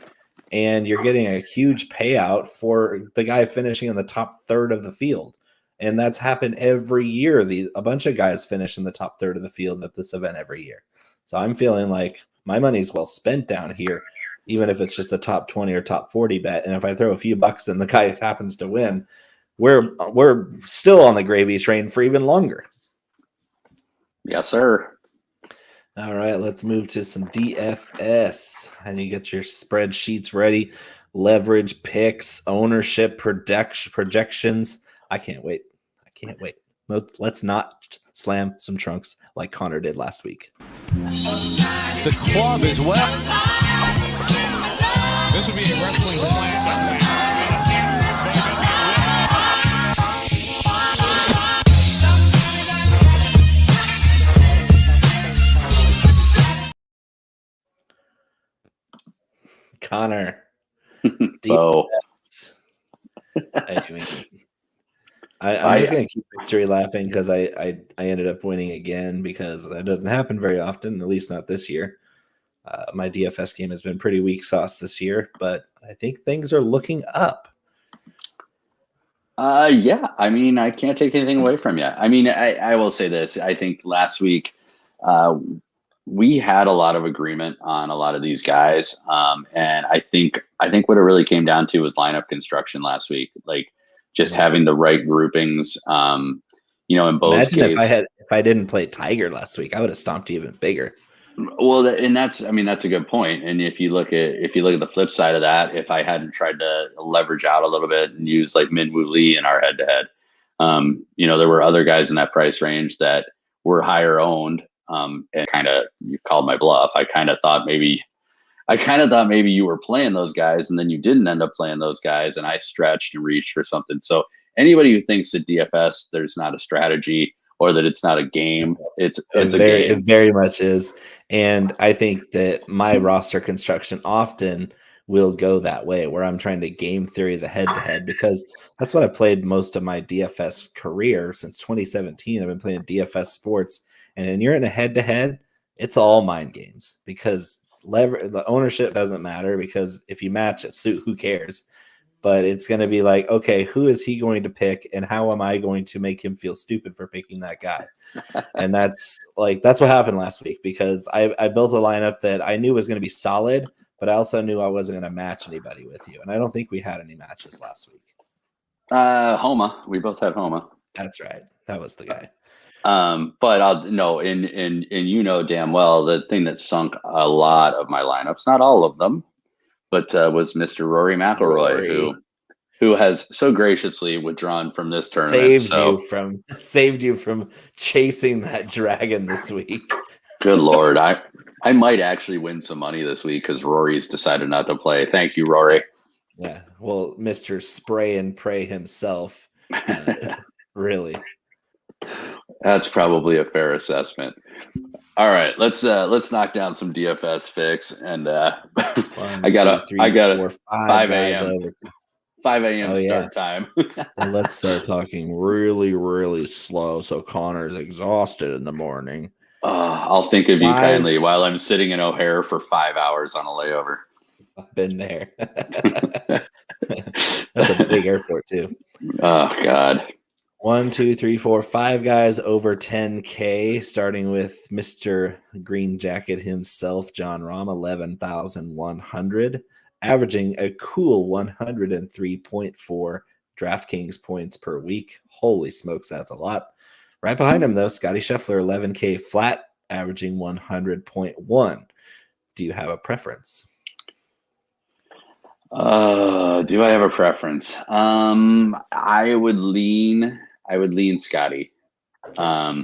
and you're getting a huge payout for the guy finishing in the top third of the field. And that's happened every year. A bunch of guys finish in the top third of the field at this event every year. So I'm feeling like my money's well spent down here, even if it's just a top 20 or top 40 bet. And if I throw a few bucks and the guy happens to win, we're still on the gravy train for even longer. Yes, sir. All right, let's move to some DFS. And you get your spreadsheets ready, leverage picks, ownership projections. I can't wait. Let's not slam some trunks like Connor did last week. The club as well. This would be a wrestling class. Connor. Bo. I'm just going to keep victory lapping because I ended up winning again, because that doesn't happen very often, at least not this year. My DFS game has been pretty weak sauce this year, but I think things are looking up. Yeah, I mean, I can't take anything away from you. I mean, I will say this. I think last week we had a lot of agreement on a lot of these guys. And I think what it really came down to was lineup construction last week. Like just having the right groupings, in Bo's Imagine case. if I didn't play Tiger last week, I would have stomped you even bigger. Well, and that's a good point. And if you look at the flip side of that, if I hadn't tried to leverage out a little bit and use like Min-Woo Lee in our head to head, there were other guys in that price range that were higher owned. And kind of, you called my bluff. I kind of thought maybe you were playing those guys, and then you didn't end up playing those guys, and I stretched and reached for something. So anybody who thinks that DFS there's not a strategy or that it's not a game, it's a game. It very much is. And I think that my roster construction often will go that way, where I'm trying to game theory the head-to-head, because that's what I played most of my DFS career since 2017. I've been playing DFS sports, and when you're in a head-to-head, it's all mind games, because the ownership doesn't matter, because if you match it, who cares? But it's going to be like, okay, who is he going to pick, and how am I going to make him feel stupid for picking that guy? And that's what happened last week, because I built a lineup that I knew was going to be solid, but I also knew I wasn't going to match anybody with you. And I don't think we had any matches last week. Homa. We both had Homa. That's right. That was the guy. But and damn well, the thing that sunk a lot of my lineups, not all of them, but was Mr. Rory McIlroy, who has so graciously withdrawn from this tournament. Saved you from chasing that dragon this week. Good Lord. I might actually win some money this week because Rory's decided not to play. Thank you, Rory. Yeah. Well, Mr. Spray and Pray himself Really? That's probably a fair assessment. All right, let's knock down some DFS fix, and One, I got two, a three, 4, 5 5 guys a.m. over. 5 a.m. Oh yeah. start time. So let's start talking really, really slow. So Connor's exhausted in the morning. I'll think of you 5. kindly while I'm sitting in O'Hare for 5 hours on a layover. I've been there. That's a big airport too. Oh God. 1, 2, 3, 4, 5 guys over 10K, starting with Mr. Green Jacket himself, John Rahm, 11,100, averaging a cool 103.4 DraftKings points per week. Holy smokes, that's a lot. Right behind him, though, Scotty Scheffler, 11K flat, averaging 100.1. Do you have a preference? Do I have a preference? I would lean Scotty. Rahm,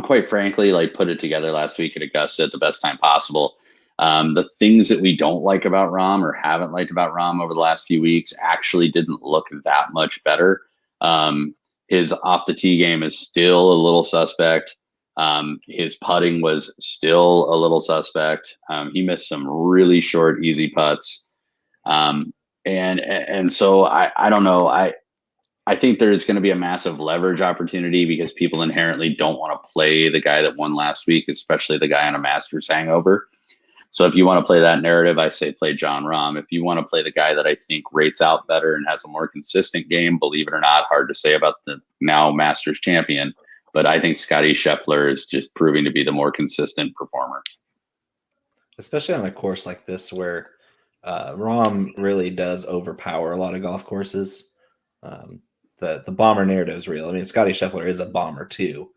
quite frankly, like put it together last week at Augusta at the best time possible. The things that we don't like about Rahm or haven't liked about Rahm over the last few weeks actually didn't look that much better. His off the tee game is still a little suspect. His putting was still a little suspect. He missed some really short, easy putts. And so I don't know. I think there's going to be a massive leverage opportunity because people inherently don't want to play the guy that won last week, especially the guy on a Masters hangover. So if you want to play that narrative, I say play John Rahm. If you want to play the guy that I think rates out better and has a more consistent game, believe it or not, hard to say about the now Masters champion, but I think Scotty Scheffler is just proving to be the more consistent performer. Especially on a course like this where Rahm really does overpower a lot of golf courses. The bomber narrative is real. I mean, Scotty Scheffler is a bomber too,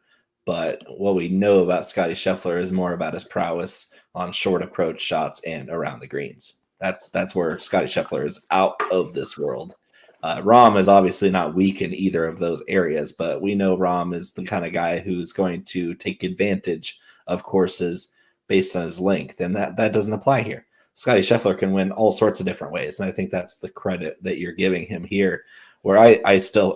but what we know about Scotty Scheffler is more about his prowess on short approach shots and around the greens. That's where Scotty Scheffler is out of this world. Rahm is obviously not weak in either of those areas, but we know Rahm is the kind of guy who's going to take advantage of courses based on his length, and that doesn't apply here. Scotty Scheffler can win all sorts of different ways, and I think that's the credit that you're giving him here. Where I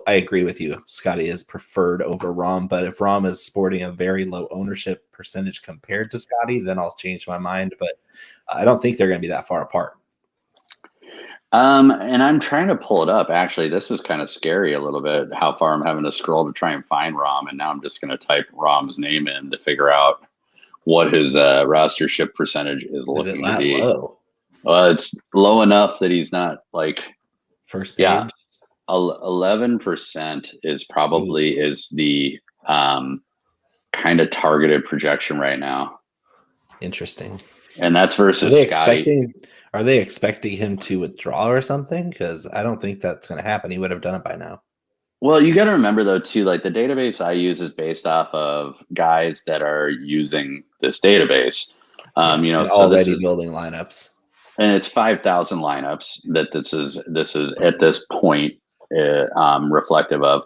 agree with you, Scotty is preferred over Rahm, but if Rahm is sporting a very low ownership percentage compared to Scotty, then I'll change my mind. But I don't think they're going to be that far apart. And I'm trying to pull it up. Actually, this is kind of scary a little bit, how far I'm having to scroll to try and find Rahm. And now I'm just going to type Rahm's name in to figure out what his rostership percentage is looking to be. Low? Well, it's low enough that he's not like first page. Yeah, 11% is probably is the kind of targeted projection right now. Interesting. And that's versus Scotty. Are they expecting him to withdraw or something? Because I don't think that's going to happen. He would have done it by now. Well, you got to remember, though, too, like the database I use is based off of guys that are using this database. So already building lineups. And it's 5,000 lineups that this is at this point reflective of.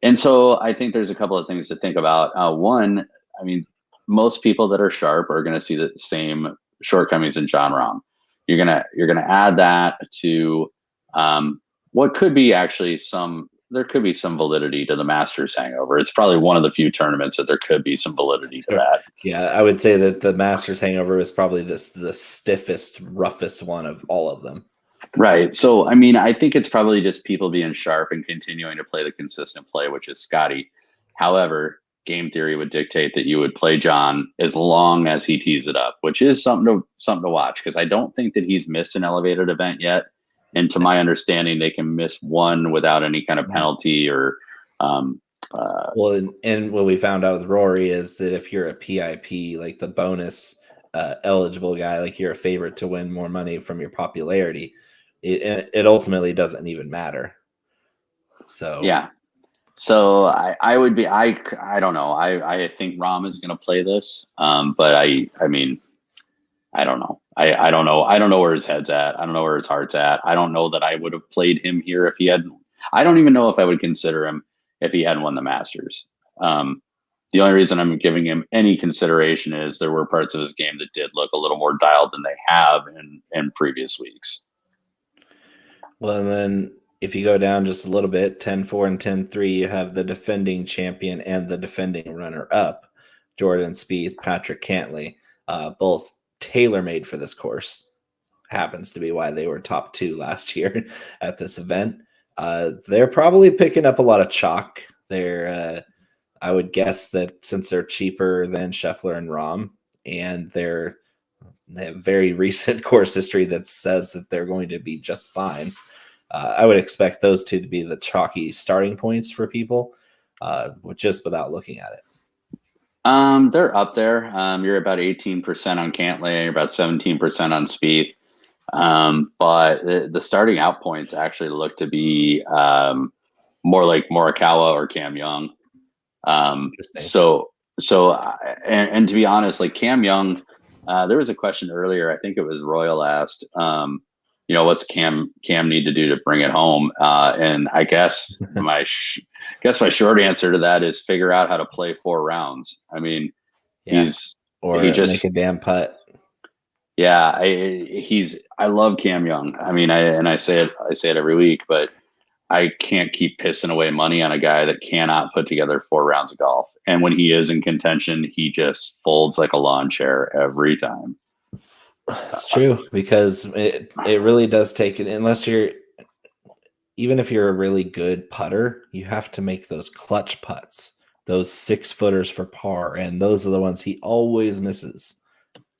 And so I think there's a couple of things to think about. One, I mean, most people that are sharp are going to see the same shortcomings in John Rahm. You're gonna add that to what could be actually there could be some validity to the Masters hangover. It's probably one of the few tournaments that there could be some validity to that. Yeah, I would say that the Masters hangover is probably the stiffest, roughest one of all of them. Right. So, I mean, I think it's probably just people being sharp and continuing to play the consistent play, which is Scotty. However, game theory would dictate that you would play John as long as he tees it up, which is something to watch, because I don't think that he's missed an elevated event yet. And to my understanding, they can miss one without any kind of penalty or. Well, and what we found out with Rory is that if you're a PIP, like the bonus eligible guy, like you're a favorite to win more money from your popularity, it ultimately doesn't even matter. So yeah. So I would be I don't know. I think Rahm is going to play this, but I mean, I don't know. I don't know. I don't know where his head's at. I don't know where his heart's at. I don't know that I would have played him here if he hadn't. I don't even know if I would consider him if he hadn't won the Masters. The only reason I'm giving him any consideration is there were parts of his game that did look a little more dialed than they have in previous weeks. Well, and then if you go down just a little bit, 10-4 and 10-3, you have the defending champion and the defending runner-up, Jordan Spieth, Patrick Cantlay, both tailor-made for this course. Happens to be why they were top 2 last year at this event. They're probably picking up a lot of chalk. I would guess that since they're cheaper than Scheffler and Rahm, and they have very recent course history that says that they're going to be just fine. I would expect those two to be the chalky starting points for people, just without looking at it. They're up there. You're about 18% on Cantlay, you're about 17% on Spieth. But the starting out points actually look to be more like Morikawa or Cam Young. So and to be honest, like Cam Young, there was a question earlier. I think it was Royal asked, what's Cam need to do to bring it home? And I guess my short answer to that is figure out how to play 4 rounds. I mean, he just make a damn putt. Yeah, I love Cam Young. I mean, I say it every week, but I can't keep pissing away money on a guy that cannot put together 4 rounds of golf. And when he is in contention, he just folds like a lawn chair every time. That's true, because it really does take it. Even if you're a really good putter, you have to make those clutch putts, those 6-footers for par, and those are the ones he always misses.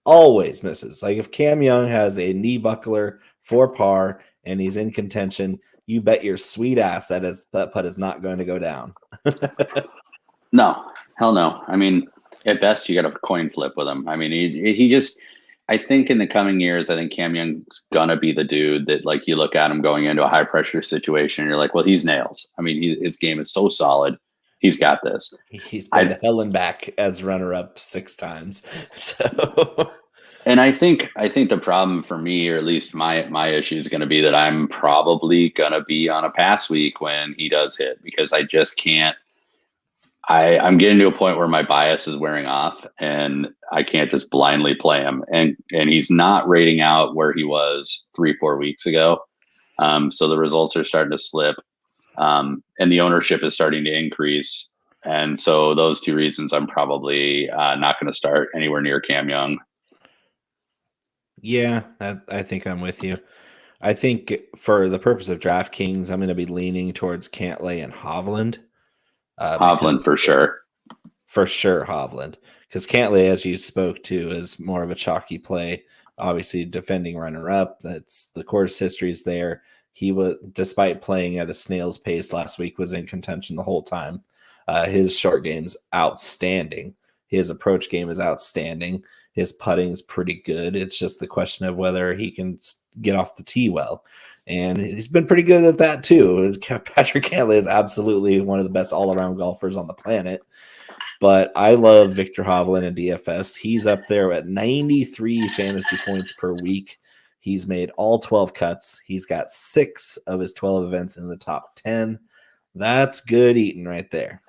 Always misses. Like if Cam Young has a knee buckler for par and he's in contention, you bet your sweet ass that putt is not going to go down. No, hell no. I mean, at best you got a coin flip with him. I mean, he just. I think in the coming years, I think Cam Young's gonna be the dude that, like, you look at him going into a high pressure situation, and you're like, well, he's nails. I mean, his game is so solid. He's got this. He's been to hell and back as runner-up 6 times. So, and I think the problem for me, or at least my issue, is going to be that I'm probably going to be on a pass week when he does hit, because I just can't. I'm getting to a point where my bias is wearing off, and I can't just blindly play him. And he's not rating out where he was 3-4 weeks ago. So the results are starting to slip. And the ownership is starting to increase. And so those 2 reasons, I'm probably not going to start anywhere near Cam Young. Yeah, I think I'm with you. I think for the purpose of DraftKings, I'm going to be leaning towards Cantlay and Hovland. Hovland for sure. For sure, Hovland. Because Cantlay, as you spoke to, is more of a chalky play. Obviously, defending runner-up. That's the course history's there. He was, despite playing at a snail's pace last week, was in contention the whole time. His short game's outstanding. His approach game is outstanding. His putting is pretty good. It's just the question of whether he can get off the tee well. And he's been pretty good at that too. Patrick Cantlay is absolutely one of the best all-around golfers on the planet. But I love Viktor Hovland in DFS. He's up there at 93 fantasy points per week. He's made all 12 cuts. He's got 6 of his 12 events in the top 10. That's good eating right there.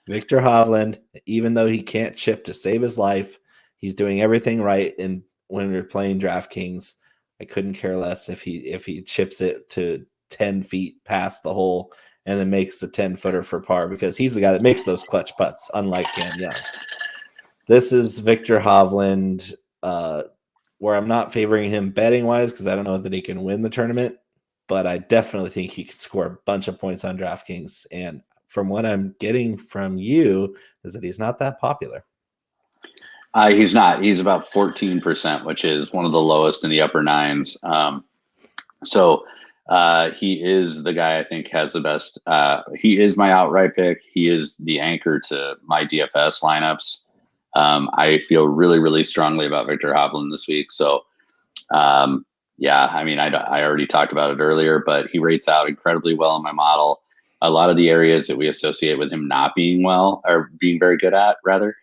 Viktor Hovland, even though he can't chip to save his life, he's doing everything right. And when we're playing DraftKings, I couldn't care less if he chips it to 10 feet past the hole and then makes a 10-footer for par, because he's the guy that makes those clutch putts, unlike Cam Young. This is Viktor Hovland, where I'm not favoring him betting-wise because I don't know that he can win the tournament, but I definitely think he could score a bunch of points on DraftKings. And from what I'm getting from you is that he's not that popular. He's not. He's about 14%, which is one of the lowest in the upper 9s. So he is the guy I think has the best. He is my outright pick. He is the anchor to my DFS lineups. I feel really, really strongly about Viktor Hovland this week. So, yeah, I mean, I already talked about it earlier, but he rates out incredibly well in my model. A lot of the areas that we associate with him not being well, or being very good at, rather,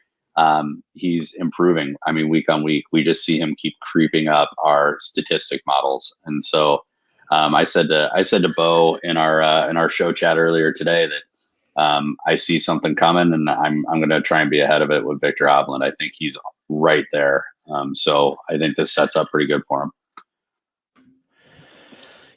he's improving. I mean, week on week, we just see him keep creeping up our statistic models. And so I said to Bo in our show chat earlier today that I see something coming, and I'm going to try and be ahead of it with Viktor Hovland. I think he's right there. So I think this sets up pretty good for him.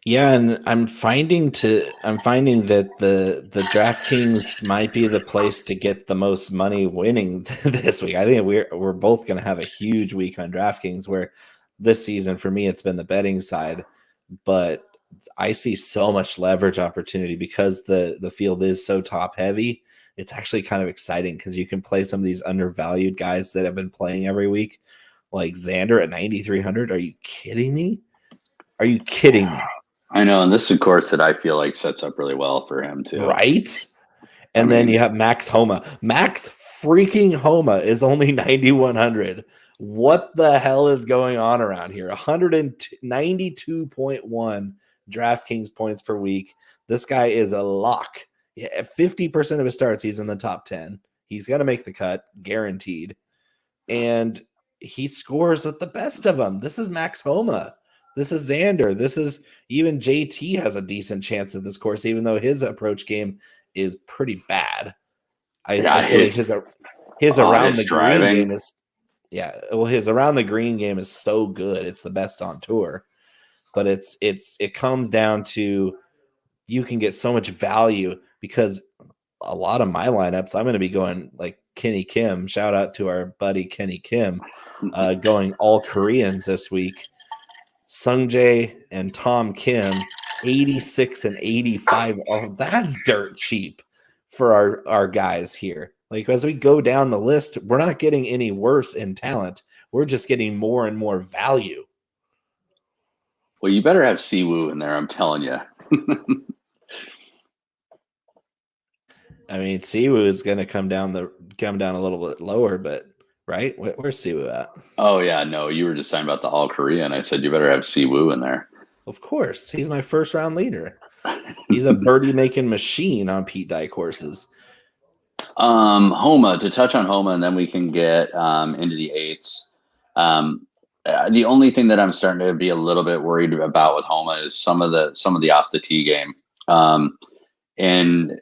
Yeah, and I'm finding that the DraftKings might be the place to get the most money winning this week. I think we're both going to have a huge week on DraftKings. Where this season for me it's been the betting side, but I see so much leverage opportunity because the field is so top heavy. It's actually kind of exciting because you can play some of these undervalued guys that have been playing every week, like Xander at 9,300. Are you kidding me? Are you kidding me? I know, and this is a course that I feel like sets up really well for him too. Right? And then you have Max Homa. Max freaking Homa is only 9,100. What the hell is going on around here? 192.1 DraftKings points per week. This guy is a lock. Yeah, 50% of his starts, he's in the top 10. He's going to make the cut, guaranteed. And he scores with the best of them. This is Max Homa. This is Xander. This is even JT has a decent chance at this course, even though his approach game is pretty bad. I still think his around the green game is his around the green game is so good. It's the best on tour. But it comes down to you can get so much value because a lot of my lineups, I'm going to be going like Kenny Kim. Shout out to our buddy Kenny Kim, going all Koreans this week. Sungjae and Tom Kim, 86 and 85. Oh, that's dirt cheap for our guys here. Like as we go down the list, we're not getting any worse in talent. We're just getting more and more value. Well, you better have Siwoo in there, I'm telling you. I mean, Siwoo is going to come down a little bit lower, but right? Where's Siwoo at? Oh yeah, no, you were just talking about the All Korean. I said you better have Siwoo in there. Of course, he's my first round leader. He's a birdie making machine on Pete Dye courses. Homa, to touch on Homa, and then we can get into the eights. The only thing that I'm starting to be a little bit worried about with Homa is some of the off the tee game, and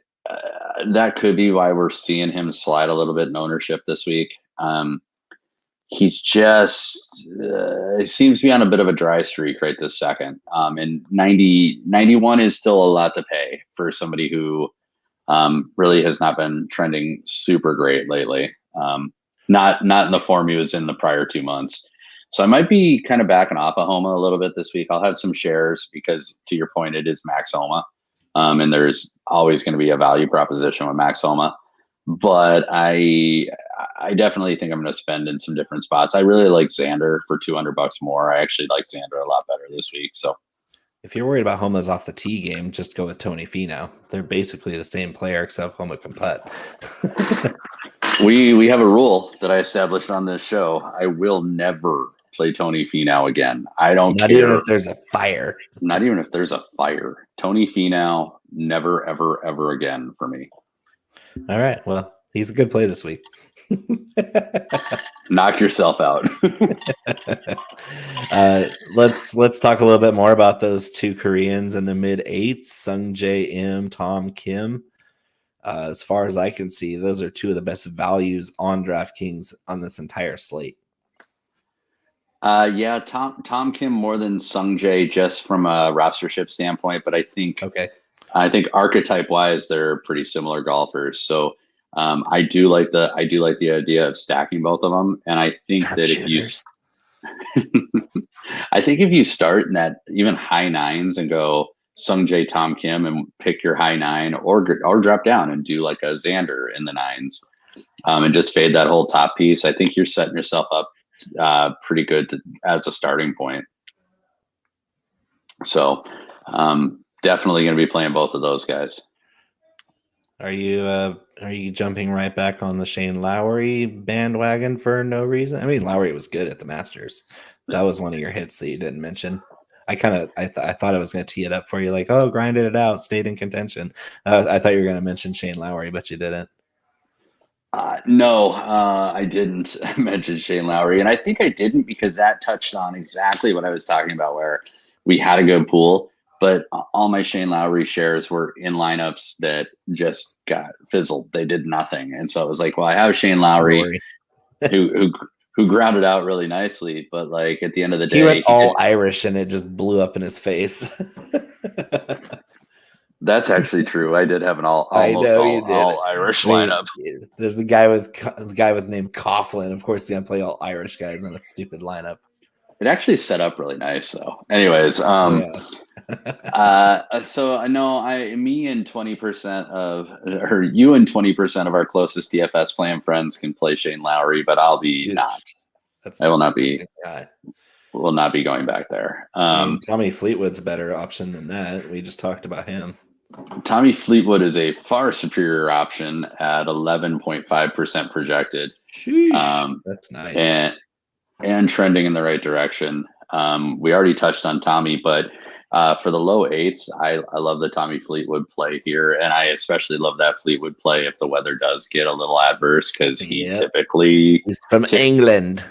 that could be why we're seeing him slide a little bit in ownership this week. He's just it seems to be on a bit of a dry streak right this second. And 91 is still a lot to pay for somebody who really has not been trending super great lately. Not in the form he was in the prior 2 months. So I might be kind of backing off of Homa a little bit this week. I'll have some shares because, to your point, it is Max Homa. And there's always going to be a value proposition with Max Homa. But I definitely think I'm going to spend in some different spots. I really like Xander for $200 more. I actually like Xander a lot better this week. So if you're worried about Homa's off the tee game, just go with Tony Finau. They're basically the same player except Homa can putt. We have a rule that I established on this show. I will never play Tony Finau again. I don't care. Not even if there's a fire. Not even if there's a fire. Tony Finau, never, ever, ever again for me. All right. Well, he's a good play this week. Knock yourself out. Let's talk a little bit more about those two Koreans in the mid eights, Sungjae Im, Tom Kim. As far as I can see, those are two of the best values on DraftKings on this entire slate. Yeah, Tom Kim more than Sungjae just from a rostership standpoint, but I think archetype wise they're pretty similar golfers. So I do like the idea of stacking both of them, and I think that if you start in that even high nines and go Sungjae, Tom Kim, and pick your high nine, or drop down and do like a Xander in the nines, and just fade that whole top piece, I think you're setting yourself up pretty good as a starting point. So definitely going to be playing both of those guys. Are you jumping right back on the Shane Lowry bandwagon for no reason? I mean, Lowry was good at the Masters. That was one of your hits that you didn't mention. I thought I was going to tee it up for you, like, oh, grinded it out, stayed in contention. I thought you were going to mention Shane Lowry, but you didn't. No, I didn't mention Shane Lowry, and I think I didn't because that touched on exactly what I was talking about, where we had a good pool, but all my Shane Lowry shares were in lineups that just got fizzled. They did nothing, and so it was like, well, I have Shane Lowry, who who grounded out really nicely. But like at the end of the day, he went all Irish and it just blew up in his face. That's actually true. I did have an all Irish lineup. There's the guy with name Coughlin. Of course, he's gonna play all Irish guys in a stupid lineup. It actually set up really nice, though. Anyways, so I know me and 20% of, or you and 20% of our closest DFS plan friends can play Shane Lowry, but I'll be not. I will not be. Will not be going back there. Tommy Fleetwood's a better option than that. We just talked about him. Tommy Fleetwood is a far superior option at 11.5% projected. Sheesh, that's nice. And trending in the right direction. We already touched on Tommy, but for the low eights, I love the Tommy Fleetwood play here. And I especially love that Fleetwood play if the weather does get a little adverse, because he's from England.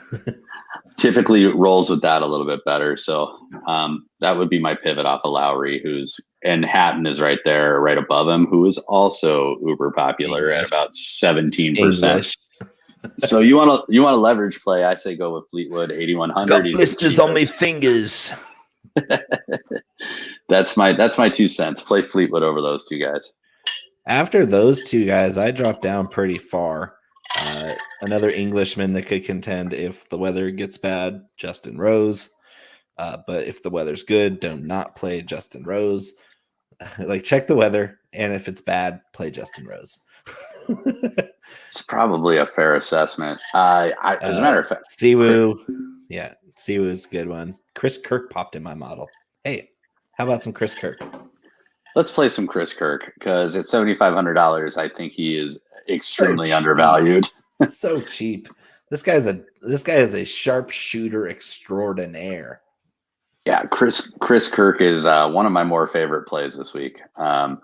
Typically rolls with that a little bit better. So that would be my pivot off of Lowry, and Hatton is right there, right above him, who is also uber popular at about 17%. So you want to leverage play? I say go with Fleetwood, 8,100. Got blisters on my fingers. That's my 2 cents. Play Fleetwood over those two guys. After those two guys, I dropped down pretty far. Another Englishman that could contend if the weather gets bad, Justin Rose. But if the weather's good, do not play Justin Rose. Check the weather, and if it's bad, play Justin Rose. It's probably a fair assessment. As a matter of fact, Siwoo. Yeah, Siwoo is a good one. Chris Kirk popped in my model. Hey, how about some Chris Kirk? Let's play some Chris Kirk, because at $7,500, I think he is extremely undervalued. So cheap. This guy is a sharpshooter extraordinaire. Yeah, Chris Kirk is one of my more favorite plays this week. And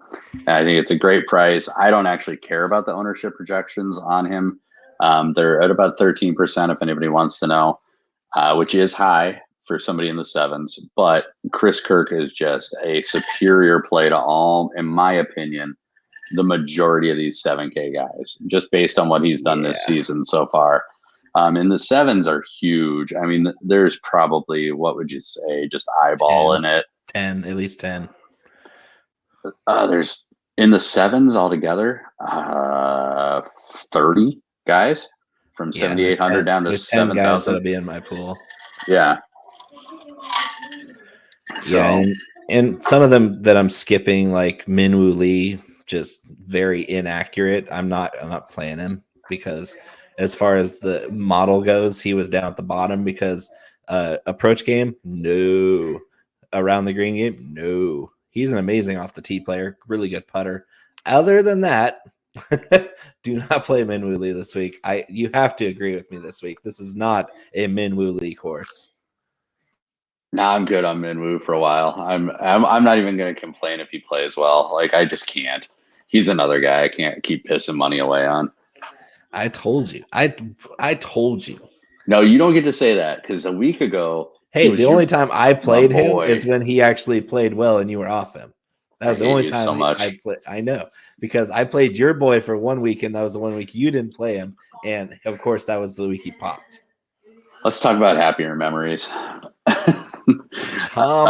I think it's a great price. I don't actually care about the ownership projections on him. They're at about 13%, if anybody wants to know, which is high for somebody in the sevens. But Chris Kirk is just a superior play to all, in my opinion, the majority of these 7K guys, just based on what he's done this season so far. And the sevens are huge. I mean, there's probably, what would you say, just eyeballing it? 10, at least 10. There's, in the sevens altogether, 30 guys from 7,800 down to 7,000. That'll be in my pool. Yeah. So. Yeah, and some of them that I'm skipping, like Minwoo Lee, just very inaccurate. I'm not playing him, because as far as the model goes, he was down at the bottom because approach game, no. Around the green game, no. He's an amazing off the tee player, really good putter. Other than that, do not play Minwoo Lee this week. You have to agree with me this week. This is not a Minwoo Lee course. Nah, I'm good on Minwoo for a while. I'm not even going to complain if he plays well. I just can't. He's another guy I can't keep pissing money away on. I told you. I told you. No, you don't get to say that, because a week ago. Hey, the only time I played him is when he actually played well and you were off him. That was the only time I played. I know, because I played your boy for 1 week, and that was the 1 week you didn't play him. And of course, that was the week he popped. Let's talk about happier memories. Tom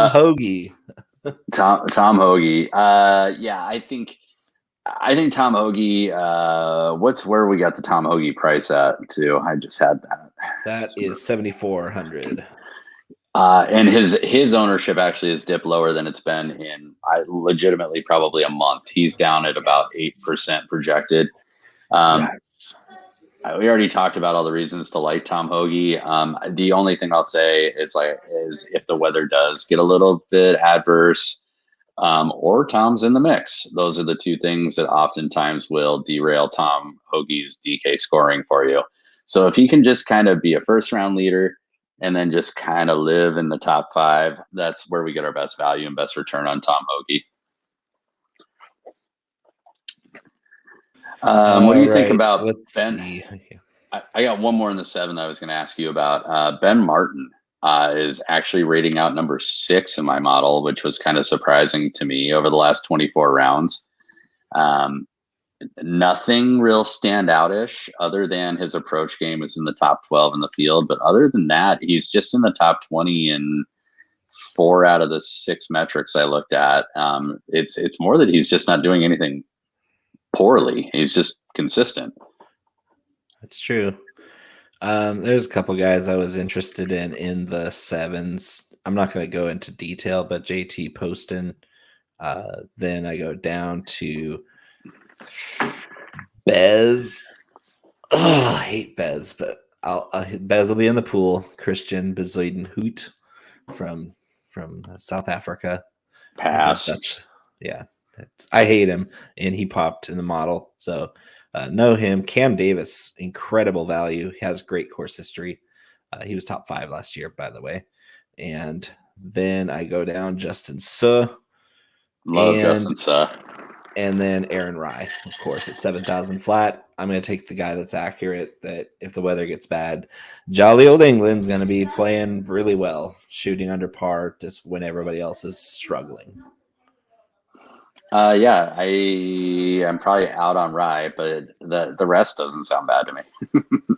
Hoagie. Tom Hoagie. Yeah, I think Tom Hoagie. Where we got the Tom Hoagie price at too? I just had that. That is 7,400. And his ownership actually has dipped lower than it's been in legitimately probably a month. He's down at about 8% projected. We already talked about all the reasons to like Tom Hoagie. The only thing I'll say is if the weather does get a little bit adverse, or Tom's in the mix. Those are the two things that oftentimes will derail Tom Hoagie's DK scoring for you. So if he can just kind of be a first round leader and then just kind of live in the top 5, that's where we get our best value and best return on Tom Hoagie. What do you think about Ben? See. I got one more in the 7 that I was going to ask you about. Ben Martin is actually rating out number 6 in my model, which was kind of surprising to me over the last 24 rounds. Nothing real standout-ish other than his approach game is in the top 12 in the field. But other than that, he's just in the top 20 in 4 out of the 6 metrics I looked at. It's more that he's just not doing anything poorly. He's just consistent. That's true. There's a couple guys I was interested in the 7s. I'm not going to go into detail, but JT Poston. Then I go down to Bez. Oh, I hate Bez, but Bez will be in the pool. Christian Bezuidenhout from South Africa. Pass. Yeah, I hate him, and he popped in the model. So know him. Cam Davis, incredible value. He has great course history. He was top 5 last year, by the way. And then I go down Justin Suh. Love Justin Suh. And then Aaron Rai, of course, at 7,000 flat. I'm going to take the guy that's accurate, that if the weather gets bad, jolly old England's going to be playing really well, shooting under par just when everybody else is struggling. Yeah, I'm probably out on Rai, but the rest doesn't sound bad to me.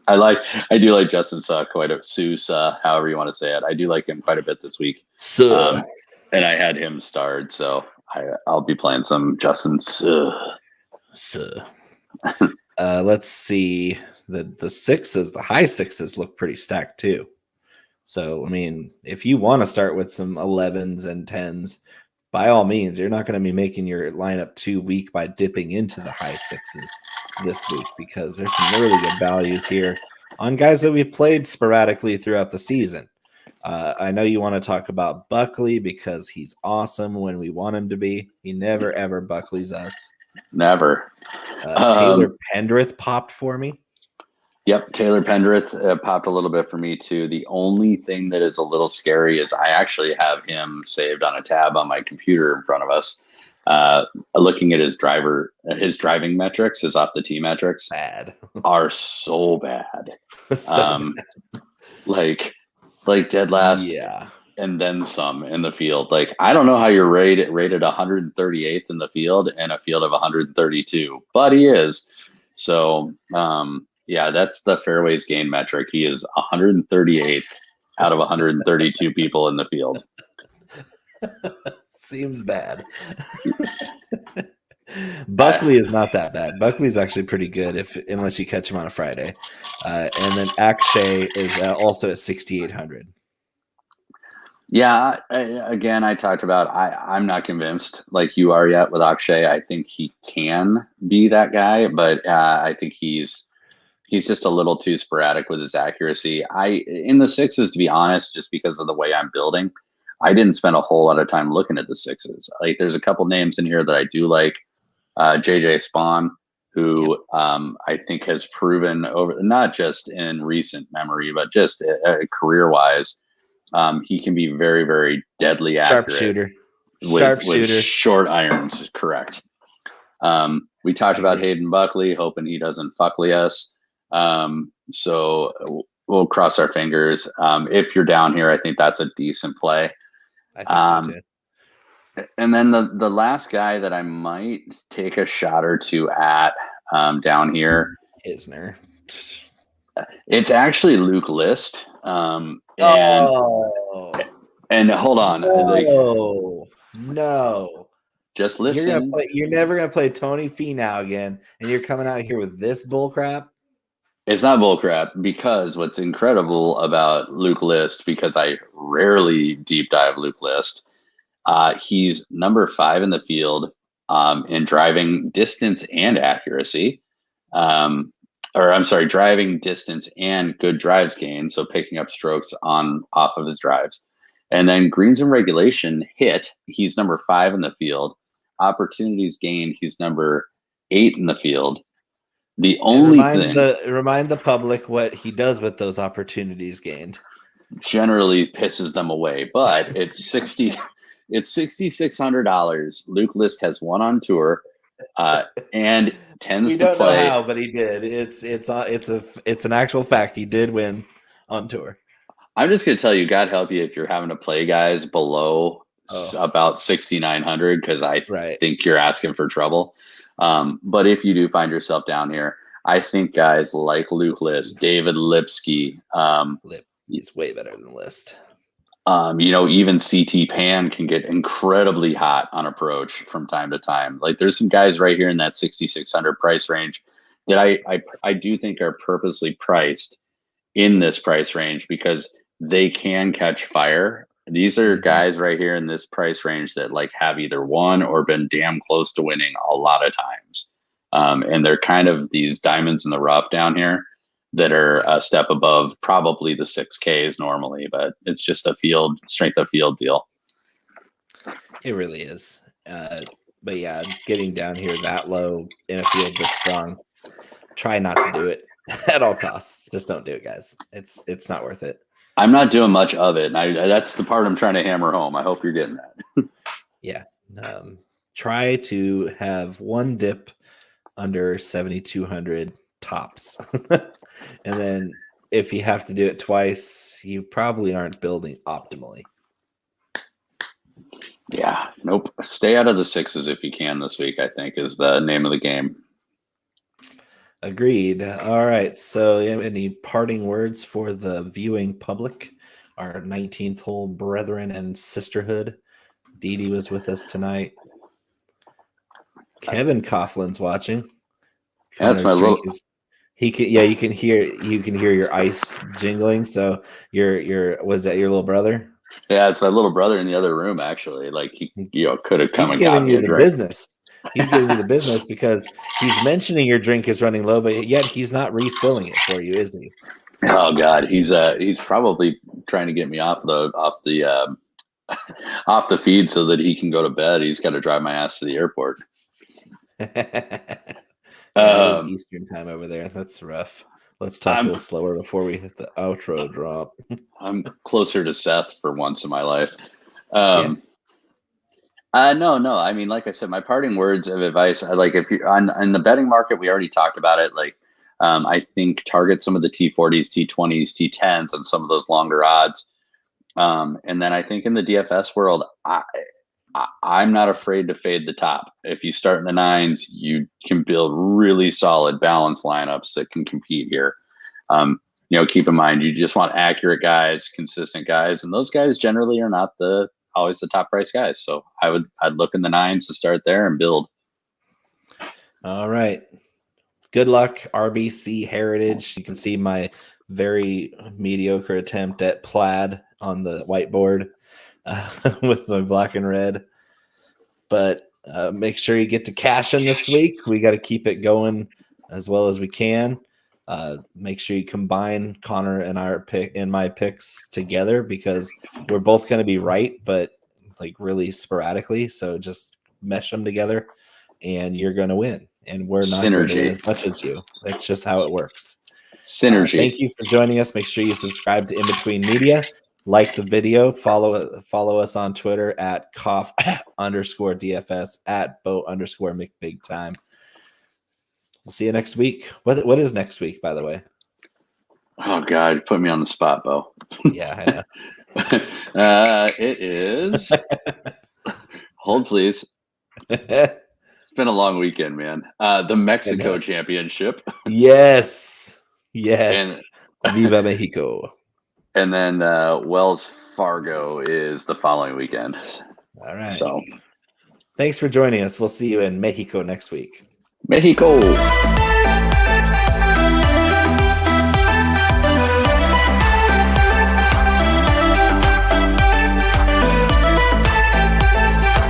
I do like Justin Suh quite a Seuss, however you want to say it. I do like him quite a bit this week. And I had him starred, so I'll be playing some Justin Suh. Let's see. The 6s, the high 6s look pretty stacked too. So, I mean, if you want to start with some 11s and 10s, by all means, you're not going to be making your lineup too weak by dipping into the high 6s this week, because there's some really good values here on guys that we've played sporadically throughout the season. I know you want to talk about Buckley because he's awesome when we want him to be. He never, ever Buckleys us. Never. Taylor Pendrith popped for me. Yep, Taylor Pendrith popped a little bit for me too. The only thing that is a little scary is I actually have him saved on a tab on my computer in front of us. Looking at his driving metrics, his off the tee metrics, are so bad. Like dead last, yeah, and then some in the field. Like, I don't know how you're rated 138th in the field and a field of 132, but he is. So, yeah, that's the fairways gain metric. He is 138th out of 132 people in the field. Seems bad. Buckley is not that bad. Buckley's actually pretty good unless you catch him on a Friday. And then Akshay is also at 6,800. Yeah, I talked about I'm not convinced like you are yet with Akshay. I think he can be that guy, but I think he's just a little too sporadic with his accuracy. In the 6s, to be honest, just because of the way I'm building, I didn't spend a whole lot of time looking at the 6s. Like, there's a couple names in here that I do like. JJ Spawn, who I think has proven over, not just in recent memory, but just career-wise, he can be very, very deadly accurate. With short irons, correct. We talked about Hayden Buckley, hoping he doesn't fuckley us. So we'll cross our fingers. If you're down here, I think that's a decent play. I think so too. And then the last guy that I might take a shot or two at down here, Isner. It's actually Luke List. And hold on. No. Just listen. You're never going to play Tony Finau again, and you're coming out here with this bullcrap? It's not bullcrap, because what's incredible about Luke List, because I rarely deep dive Luke List, he's number 5 in the field in driving distance and accuracy. Driving distance and good drives gain, so picking up strokes off of his drives. And then greens and regulation hit, he's number 5 in the field. Opportunities gained, he's number 8 in the field. The only remind the public what he does with those opportunities gained. Generally pisses them away, but it's $6,600. Luke List has won on tour, and tends to play. Know how, but he did. It's an actual fact. He did win on tour. I'm just gonna tell you, God help you if you're having to play guys below about 6,900, because I think you're asking for trouble. But if you do find yourself down here, I think guys like Luke List, David Lipsky, He's way better than List. Even CT Pan can get incredibly hot on approach from time to time. Like there's some guys right here in that 6,600 price range that I do think are purposely priced in this price range because they can catch fire. These are guys right here in this price range that like have either won or been damn close to winning a lot of times. And they're kind of these diamonds in the rough down here that are a step above probably the 6Ks normally, but it's just a strength of field deal. It really is. But yeah, getting down here that low in a field this strong, try not to do it at all costs. Just don't do it, guys. It's not worth it. I'm not doing much of it. And that's the part I'm trying to hammer home. I hope you're getting that. Yeah. Try to have one dip under 7,200 tops. And then if you have to do it twice, you probably aren't building optimally. Yeah, nope. Stay out of the sixes if you can this week, I think, is the name of the game. Agreed. All right. So any parting words for the viewing public, our 19th hole brethren and sisterhood? Dee Dee was with us tonight. Kevin Coughlin's watching. That's my little... you can hear your ice jingling. So was that your little brother? Yeah, it's my little brother in the other room, actually. Like he could have come and got me a drink. Business. He's giving you the business because he's mentioning your drink is running low, but yet he's not refilling it for you, is he? Oh God, he's probably trying to get me off the feed so that he can go to bed. He's got to drive my ass to the airport. It is Eastern time over there. That's rough. Let's talk a little slower before we hit the outro drop. I'm closer to Seth for once in my life. No. I mean, like I said, my parting words of advice, if you're in the betting market, we already talked about it. I think target some of the T40s, T20s, T10s, and some of those longer odds. And then I think in the DFS world, I'm not afraid to fade the top. If you start in the nines, you can build really solid balanced lineups that can compete here. Keep in mind, you just want accurate guys, consistent guys, and those guys generally are not always the top price guys. So I'd look in the nines to start there and build. All right. Good luck, RBC Heritage. You can see my very mediocre attempt at plaid on the whiteboard with my black and red. But make sure you get to cash in this week. We got to keep it going as well as we can. Make sure you combine Connor and my picks together because we're both going to be right, but like really sporadically. So just mesh them together and you're going to win. And we're not going to win as much as you. That's just how it works. Synergy. Thank you for joining us. Make sure you subscribe to In Between Media. Like the video. Follow us on Twitter at @cough_DFS @Bo_McBigTime. We'll see you next week. What is next week, by the way? Oh God, you put me on the spot, Bo. Yeah, I know. It is. Hold, please. It's been a long weekend, man. The Mexico Championship. Yes. And Viva Mexico. And then Wells Fargo is the following weekend. All right. So thanks for joining us. We'll see you in Mexico next week. Mexico.